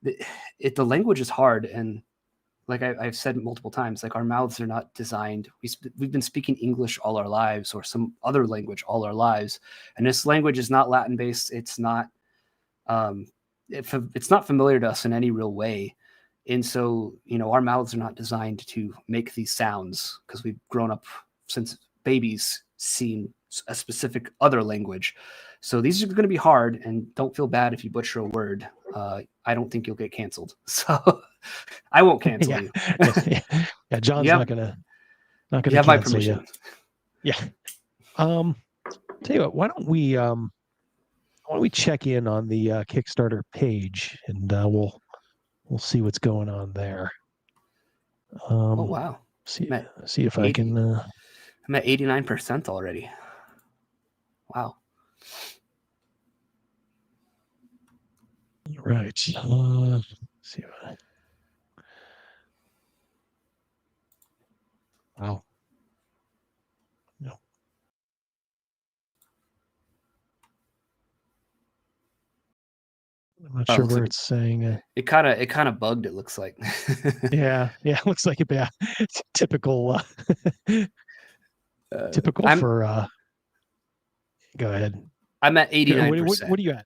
the language is hard, and like I've said multiple times, like our mouths are not designed. We've been speaking English all our lives, or some other language all our lives, and this language is not Latin based. It's not it's not familiar to us in any real way, and so our mouths are not designed to make these sounds, because we've grown up since babies seeing a specific other language. So these are going to be hard, and don't feel bad if you butcher a word. I don't think you'll get canceled, so I won't cancel you. Yeah, John's not gonna you have my permission. You. Yeah. Tell you what, why don't we check in on the Kickstarter page, and we'll see what's going on there. Oh wow! See if I can. I'm at 89% already. Wow. Right. See what wow. No. I'm not sure where it's saying. It kind of bugged. It looks like. Yeah. It looks like it's typical. Typical for. Go ahead. I'm at 89%. What are you at?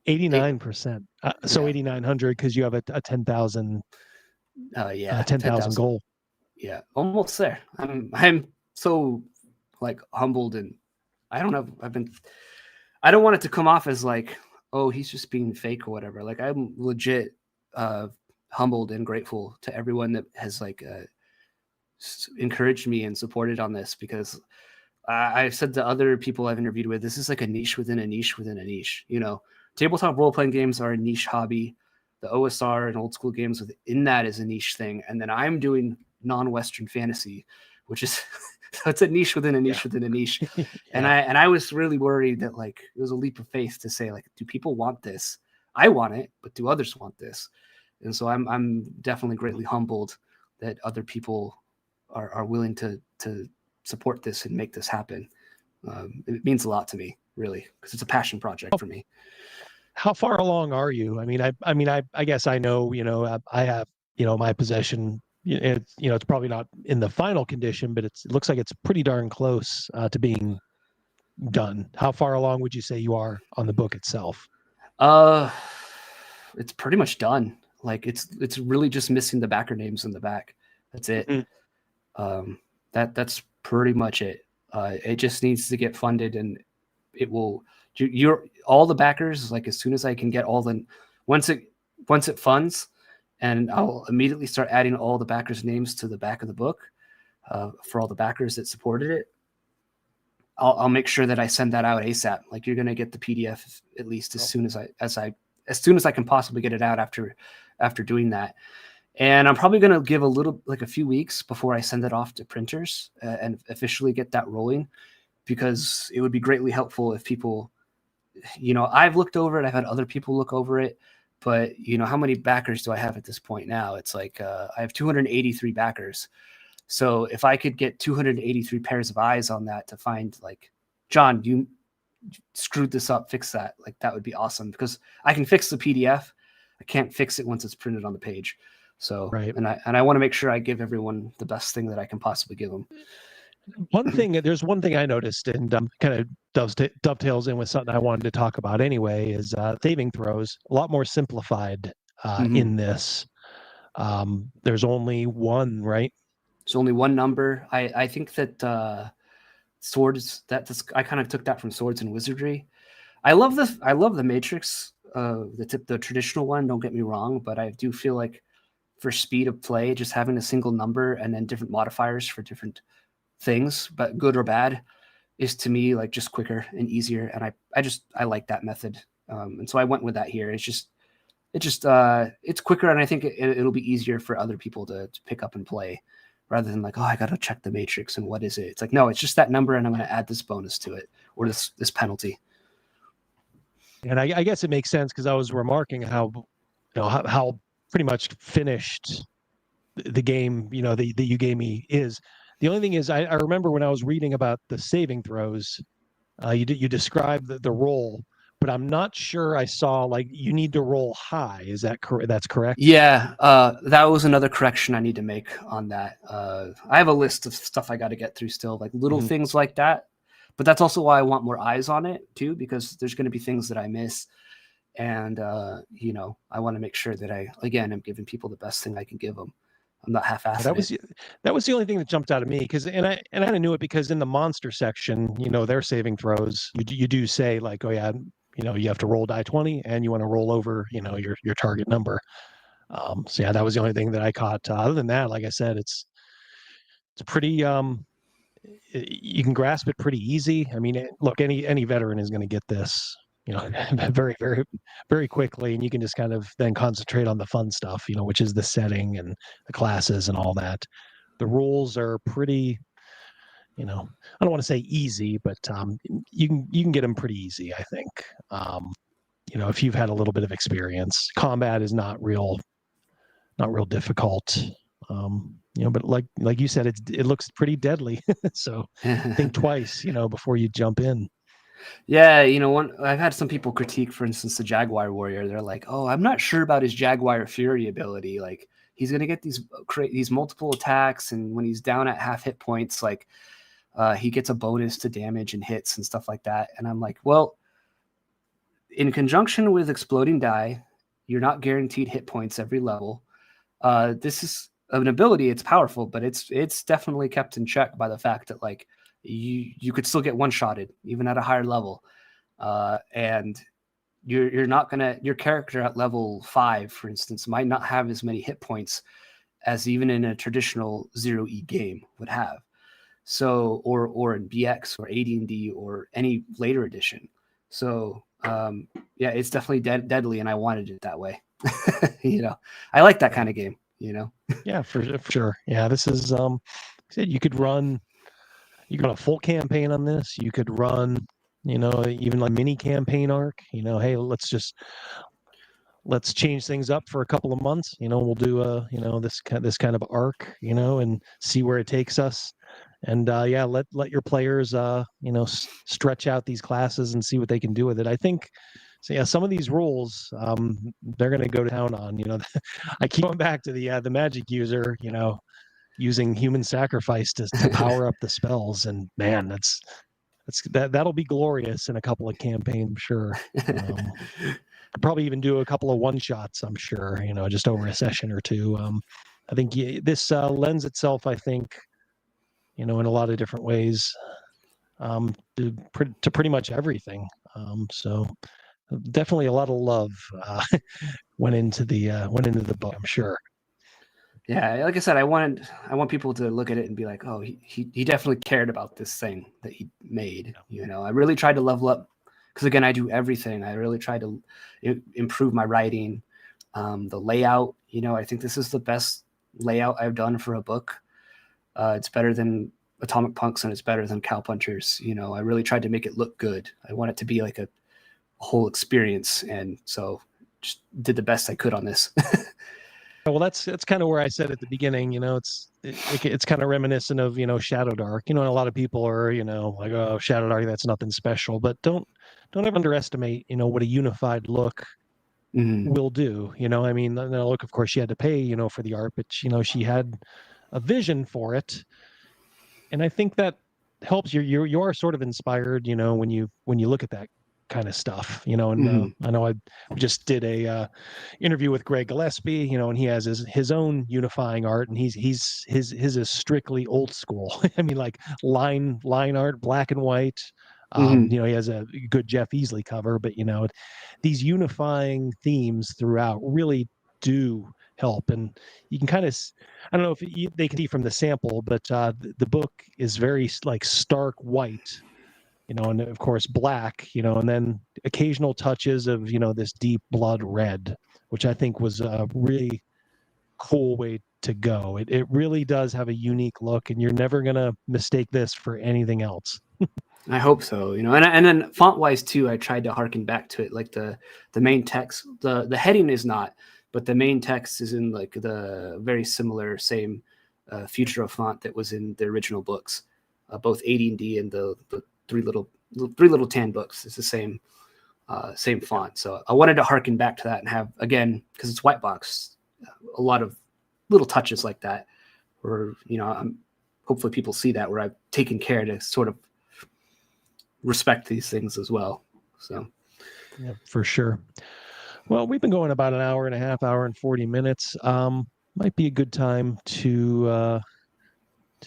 89%. So 8,900, because you have a 10,000. 10,000 goal. Yeah, almost there. I'm so like humbled, and I don't want it to come off as like, oh, he's just being fake or whatever. Like, I'm legit humbled and grateful to everyone that has like encouraged me and supported on this, because I've said to other people I've interviewed with, this is like a niche within a niche within a niche. Tabletop role-playing games are a niche hobby. The OSR and old school games within that is a niche thing. And then I'm doing non-Western fantasy, which is so it's a niche within a niche within a niche. And I was really worried that like it was a leap of faith to say, like, do people want this? I want it, but do others want this? And so I'm definitely greatly humbled that other people are willing to support this and make this happen. It means a lot to me, really, because it's a passion project for me. How far along are you? I mean, I guess I know, I have, my possession, it's probably not in the final condition, but it looks like it's pretty darn close to being done. How far along would you say you are on the book itself? It's pretty much done. Like it's really just missing the backer names in the back. That's it. That's pretty much it. It just needs to get funded, and it will. You're all the backers. Like as soon as I can get all the once it funds, and I'll immediately start adding all the backers' names to the back of the book for all the backers that supported it. I'll make sure that I send that out ASAP. Like you're gonna get the PDF at least as soon as I can possibly get it out after doing that. And I'm probably gonna give a few weeks before I send it off to printers and officially get that rolling, because it would be greatly helpful if people, I've looked over it, I've had other people look over it, but how many backers do I have at this point now? It's like I have 283 backers. So if I could get 283 pairs of eyes on that to find like, John, you screwed this up, fix that. Like that would be awesome, because I can fix the PDF. I can't fix it once it's printed on the page. So, right. And I want to make sure I give everyone the best thing that I can possibly give them. There's one thing I noticed, and kind of dovetails in with something I wanted to talk about anyway, is saving throws, a lot more simplified in this. There's only one, right? There's only one number. I think that swords, I kind of took that from Swords and Wizardry. I love the Matrix, the traditional one, don't get me wrong, but I do feel like for speed of play, just having a single number and then different modifiers for different things, but good or bad, is to me like just quicker and easier. And I like that method. And so I went with that here. It's quicker, and I think it'll be easier for other people to pick up and play, rather than like, oh, I got to check the matrix and what is it? It's like, no, it's just that number, and I'm going to add this bonus to it, or this penalty. And I guess it makes sense, because I was remarking how pretty much finished the game, that you gave me is. The only thing is, I remember when I was reading about the saving throws, you described the roll, but I'm not sure I saw like you need to roll high. Is that correct? That's correct. Yeah, that was another correction I need to make on that. I have a list of stuff I got to get through still, like little things like that. But that's also why I want more eyes on it too, because there's going to be things that I miss, and I want to make sure that I'm giving people the best thing I can give them. I'm not half-assing. That was the only thing that jumped out at me, because and I kind of knew it, because in the monster section, their saving throws, you do say like, oh yeah, you have to roll die 20, and you want to roll over, your target number. So yeah, that was the only thing that I caught. Other than that, like I said, it's pretty. You can grasp it pretty easy. I mean, look, any veteran is going to get this, very, very, very quickly, and you can just kind of then concentrate on the fun stuff, which is the setting and the classes and all that. The rules are pretty, I don't want to say easy, but you can get them pretty easy, I think. If you've had a little bit of experience. Combat is not real difficult. But like you said, it looks pretty deadly. So think twice, before you jump in. Yeah, I've had some people critique, for instance, the Jaguar Warrior. They're like, "Oh, I'm not sure about his Jaguar Fury ability. Like, he's gonna get these multiple attacks, and when he's down at half hit points, like, he gets a bonus to damage and hits and stuff like that." And I'm like, well, in conjunction with exploding die, you're not guaranteed hit points every level. This is an ability. It's powerful, but it's definitely kept in check by the fact that like you could still get one-shotted even at a higher level, and you're not gonna, your character at level 5, for instance, might not have as many hit points as even in a traditional 0E game would have. So or in BX or AD&D or any later edition. So yeah, it's definitely deadly, and I wanted it that way. I like that kind of game. Yeah, for sure. Yeah, this is you could run a full campaign on this. You could run, even like mini campaign arc. Hey, let's change things up for a couple of months. We'll do this kind of arc, and see where it takes us. And yeah, let your players stretch out these classes and see what they can do with it. I think So yeah, some of these rules, they're going to go to town on. I keep going back to the magic user, using human sacrifice to power up the spells, and man, that'll be glorious in a couple of campaigns, I'm sure. Probably even do a couple of one shots, I'm sure. Just over a session or two. I think this lends itself, I think, in a lot of different ways, to pretty much everything. So definitely a lot of love went into the book, I'm sure. Yeah, like I said, I want people to look at it and be like, oh, he definitely cared about this thing that he made. I really tried to level up, because again, I do everything. I really tried to improve my writing, the layout. I think this is the best layout I've done for a book. It's better than Atomic Punks, and it's better than Cowpunchers. I really tried to make it look good. I want it to be like a whole experience, and so just did the best I could on this. Well, that's kind of where I said at the beginning, it's kind of reminiscent of, Shadow Dark, and a lot of people are, like, oh, Shadow Dark, that's nothing special, but don't ever underestimate, what a unified look will do. I mean, look, of course she had to pay, for the art, but she had a vision for it. And I think that helps you are sort of inspired, when you look at that kind of stuff, and I know I just did a interview with Greg Gillespie, and he has his own unifying art, and his is strictly old school. I mean, like line art, black and white. He has a good Jeff Easley cover, but these unifying themes throughout really do help. And you can kind of, I don't know if they can see from the sample, but the book is very like stark white, and of course black, and then occasional touches of, this deep blood red, which I think was a really cool way to go. It really does have a unique look, and you're never going to mistake this for anything else. I hope so, and then font wise too, I tried to harken back to it. Like the main text, the heading is not, but the main text is in like the very similar same Futuro font that was in the original books, both AD&D and the three little tan books. It's the same font. So I wanted to harken back to that and have, again, because it's white box, a lot of little touches like that, where hopefully people see that, where I've taken care to sort of respect these things as well. So yeah, for sure. Well, we've been going about an hour and a half, hour and 40 minutes. Might be a good time to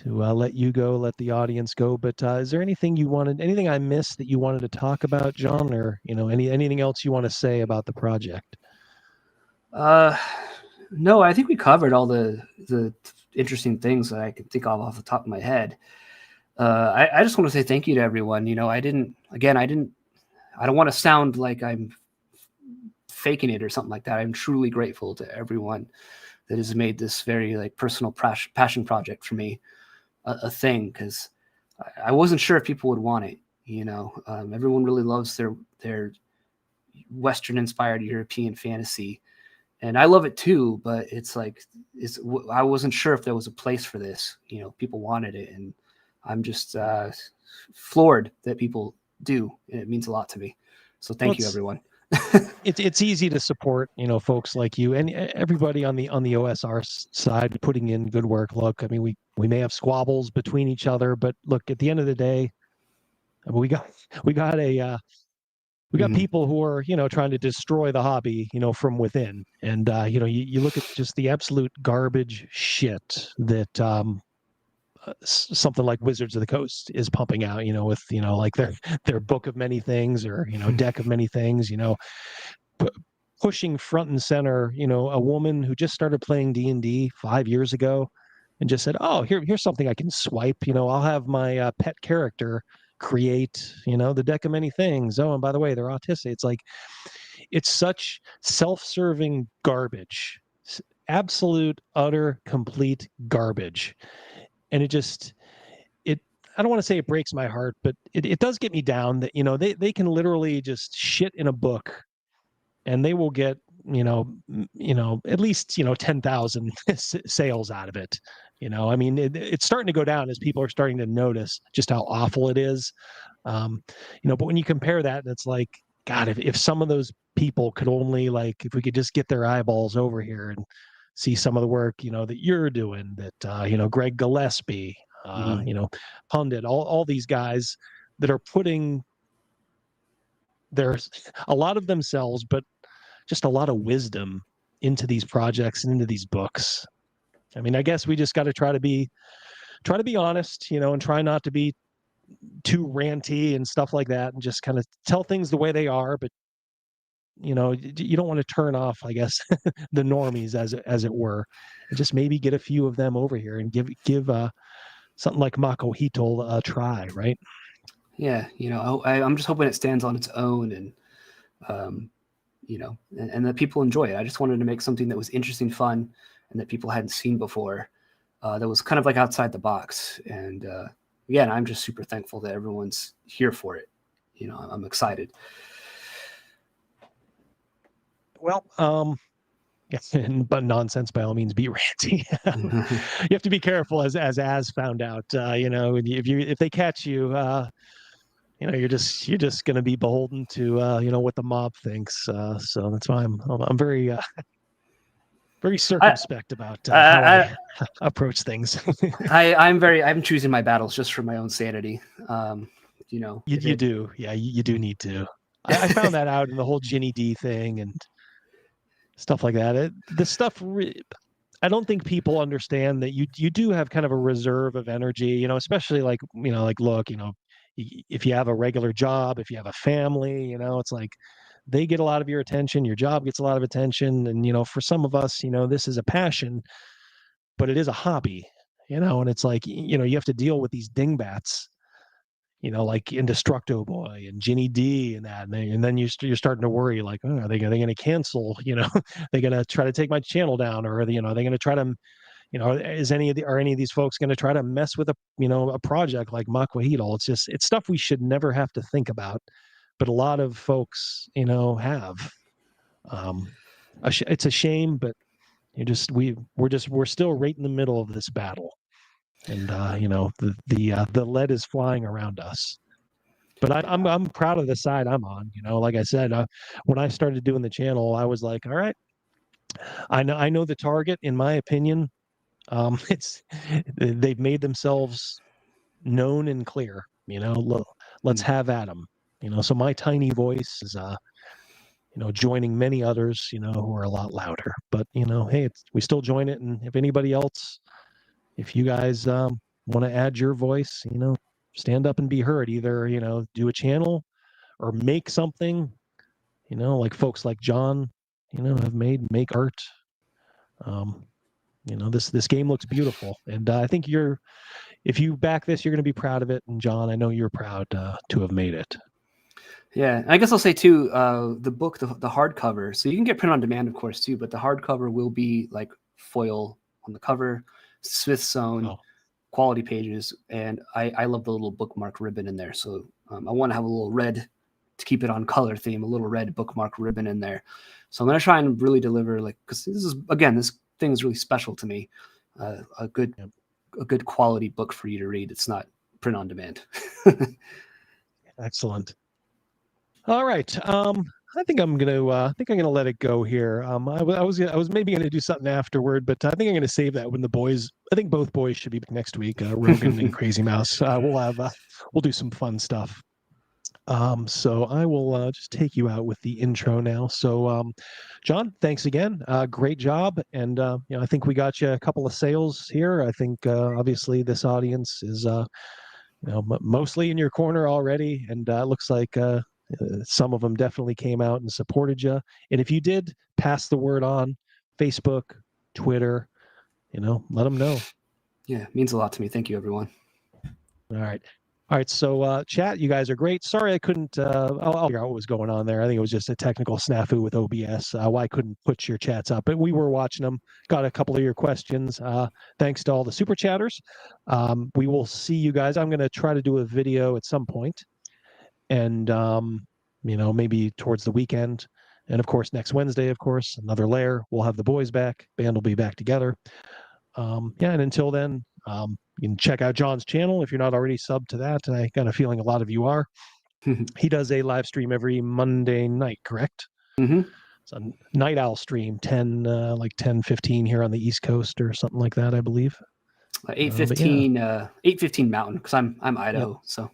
let you go, let the audience go. But is there anything I missed that you wanted to talk about, John, or anything else you want to say about the project? No, I think we covered all the interesting things that I could think of off the top of my head. I just want to say thank you to everyone. I don't want to sound like I'm faking it or something like that. I'm truly grateful to everyone that has made this very like personal passion project for me a thing, because I wasn't sure if people would want it. Everyone really loves their Western inspired European fantasy, and I love it too, but I wasn't sure if there was a place for this. People wanted it, and I'm just floored that people do, and it means a lot to me. So thank you, everyone. It's easy to support, folks like you and everybody on the OSR side putting in good work. Look, I mean, we may have squabbles between each other, but look, at the end of the day, we got people who are, trying to destroy the hobby, from within. And you look at just the absolute garbage shit that something like Wizards of the Coast is pumping out, with, like their book of many things, or, deck of many things, pushing front and center, a woman who just started playing D&D 5 years ago and just said, oh, here's something I can swipe, I'll have my pet character create, the deck of many things. Oh, and by the way, they're autistic. It's like, it's such self-serving garbage, absolute, utter, complete garbage. And I don't want to say it breaks my heart, but it does get me down that, they can literally just shit in a book and they will get, at least, 10,000 sales out of it. I mean, it's starting to go down as people are starting to notice just how awful it is. But when you compare that, it's like, God, if some of those people could only, like, if we could just get their eyeballs over here and see some of the work, that you're doing, that, Greg Gillespie, Pundit, all these guys that are putting there's a lot of themselves, but just a lot of wisdom into these projects and into these books. I mean, I guess we just got to try to be honest, and try not to be too ranty and stuff like that, and just kind of tell things the way they are. But you don't want to turn off, I guess, the normies, as it were, and just maybe get a few of them over here and give something like Macuahuitl a try, right? Yeah, I'm just hoping it stands on its own, and and that people enjoy it. I just wanted to make something that was interesting, fun, and that people hadn't seen before. That was kind of like outside the box. And again, I'm just super thankful that everyone's here for it. I'm excited. Well, yes, but nonsense by all means, be ranty. You have to be careful, as found out. If they catch you, you're just going to be beholden to what the mob thinks. So that's why I'm very very circumspect about how I approach things. I'm choosing my battles just for my own sanity. You do, yeah, you do need to. I found that out in the whole Ginny D thing and stuff like that. I don't think people understand that you do have kind of a reserve of energy, especially like look, if you have a regular job, if you have a family, it's like they get a lot of your attention, your job gets a lot of attention. And, for some of us, this is a passion, but it is a hobby, and it's like, you have to deal with these dingbats, like Indestructo Boy and Ginny D and that. And then you're starting to worry, like, oh, are they going to cancel, they're going to try to take my channel down, or, are they going to try to, are any of these folks going to try to mess with a project like Macuahuitl? It's stuff we should never have to think about, but a lot of folks, have. It's a shame, but we're still right in the middle of this battle, and the lead is flying around us. But I'm proud of the side I'm on. Like I said, when I started doing the channel, I was like, all right, I know the target. In my opinion, they've made themselves known and clear. Let's have at them. So my tiny voice is joining many others who are a lot louder. But hey, we still join it. And if anybody else, if you guys want to add your voice, stand up and be heard. Either do a channel or make something. Like folks like John, have make art. This game looks beautiful, and I think if you back this, you're going to be proud of it. And John, I know you're proud to have made it. Yeah, I guess I'll say too, the book, the hardcover. So you can get print on demand, of course, too. But the hardcover will be like foil on the cover, Smith's sewn, quality pages, and I love the little bookmark ribbon in there. So I want to have a little red to keep it on color theme, a little red bookmark ribbon in there. So I'm going to try and really deliver, because this thing is really special to me. A good quality book for you to read. It's not print on demand. Excellent. All right. I think I'm gonna let it go here. I was maybe gonna do something afterward, but I think I'm gonna save that when the boys. I think both boys should be back next week. Rogan and Crazy Mouse. We'll do some fun stuff. So I will just take you out with the intro now. So, John, thanks again. Great job. And, I think we got you a couple of sales here. I think, obviously this audience is, mostly in your corner already. And it looks like some of them definitely came out and supported you. And if you did, pass the word on Facebook, Twitter, let them know. Yeah, it means a lot to me. Thank you, everyone. All right, so chat, you guys are great. Sorry I couldn't, I'll figure out what was going on there. I think it was just a technical snafu with OBS, why I couldn't put your chats up. But we were watching them, got a couple of your questions. Thanks to all the super chatters. We will see you guys. I'm going to try to do a video at some point. And, maybe towards the weekend. And, of course, next Wednesday, of course, another layer. We'll have the boys back. Band will be back together. And until then, you can check out John's channel if you're not already subbed to that, and I got a feeling a lot of you are. He does a live stream every Monday night, correct? Mm-hmm. It's a night owl stream, 10:15 here on the East Coast or something like that, I believe. 8:15, 8:15 Mountain, because I'm Idaho, so.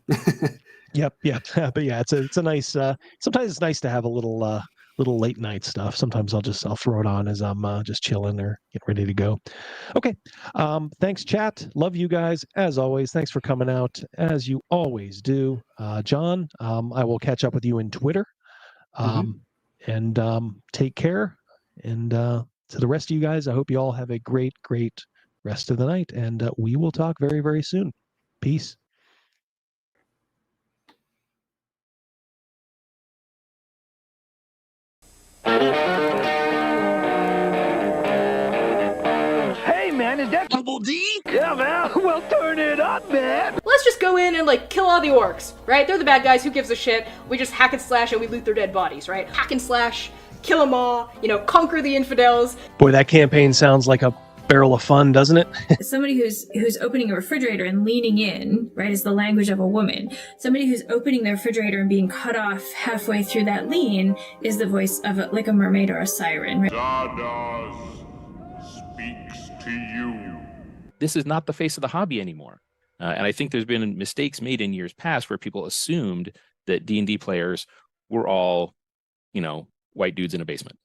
Yep. But yeah, it's a nice. Sometimes it's nice to have a little late night stuff. Sometimes I'll throw it on as I'm just chilling or getting ready to go. Okay. Thanks, chat. Love you guys as always. Thanks for coming out as you always do. John, I will catch up with you in Twitter. And take care. And to the rest of you guys, I hope you all have a great rest of the night. And we will talk very, very soon. Peace. Hey, man, is that Double D? Yeah, man. Well, turn it up, man. Let's just go in and like kill all the orcs, right? They're the bad guys. Who gives a shit? We just hack and slash and we loot their dead bodies, right? Hack and slash, kill them all, conquer the infidels. Boy, that campaign sounds like a barrel of fun, doesn't it? Somebody who's opening a refrigerator and leaning in, right, is the language of a woman. Somebody who's opening their refrigerator and being cut off halfway through that lean is the voice of like a mermaid or a siren. Right? Stardust speaks to you. This is not the face of the hobby anymore. And I think there's been mistakes made in years past where people assumed that D&D players were all, white dudes in a basement.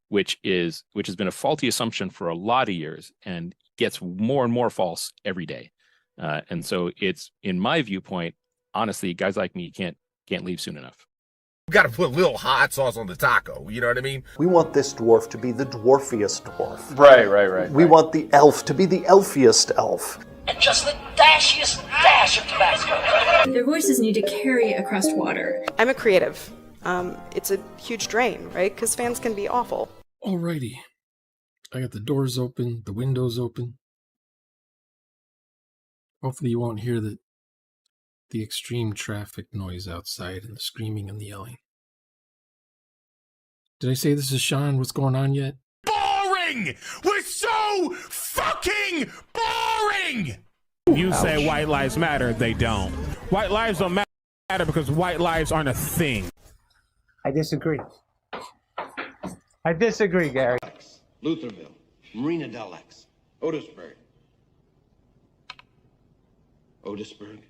Which has been a faulty assumption for a lot of years and gets more and more false every day. And so it's, in my viewpoint, honestly, guys like me can't leave soon enough. You gotta put a little hot sauce on the taco, you know what I mean? We want this dwarf to be the dwarfiest dwarf. Right. We want the elf to be the elfiest elf. And just the dashiest dash of Tabasco. Their voices need to carry across water. I'm a creative. It's a huge drain, right? Because fans can be awful. Alrighty. I got the doors open, the windows open. Hopefully you won't hear the extreme traffic noise outside and the screaming and the yelling. Did I say this is Sean? What's going on yet? Boring! We're so fucking boring! You say white lives matter, they don't. White lives don't matter because white lives aren't a thing. I disagree. I disagree, Gary. Lutherville, Marina Del X, Otisburg. Otisburg?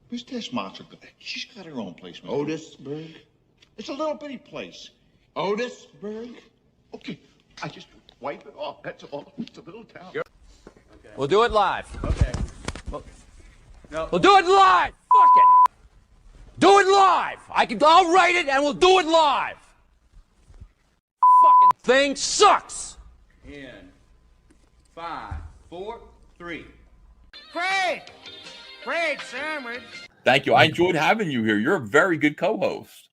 Where's this monster? She's got her own place, man. Otisburg? It's a little bitty place. Otisburg? Okay, I just wipe it off. That's all. It's a little town. We'll do it live. Okay. We'll do it live! Fuck it! Do it live! I'll write it and we'll do it live! Fucking thing sucks! In 5, 4, 3. Great sandwich. Thank you. I enjoyed having you here. You're a very good co-host.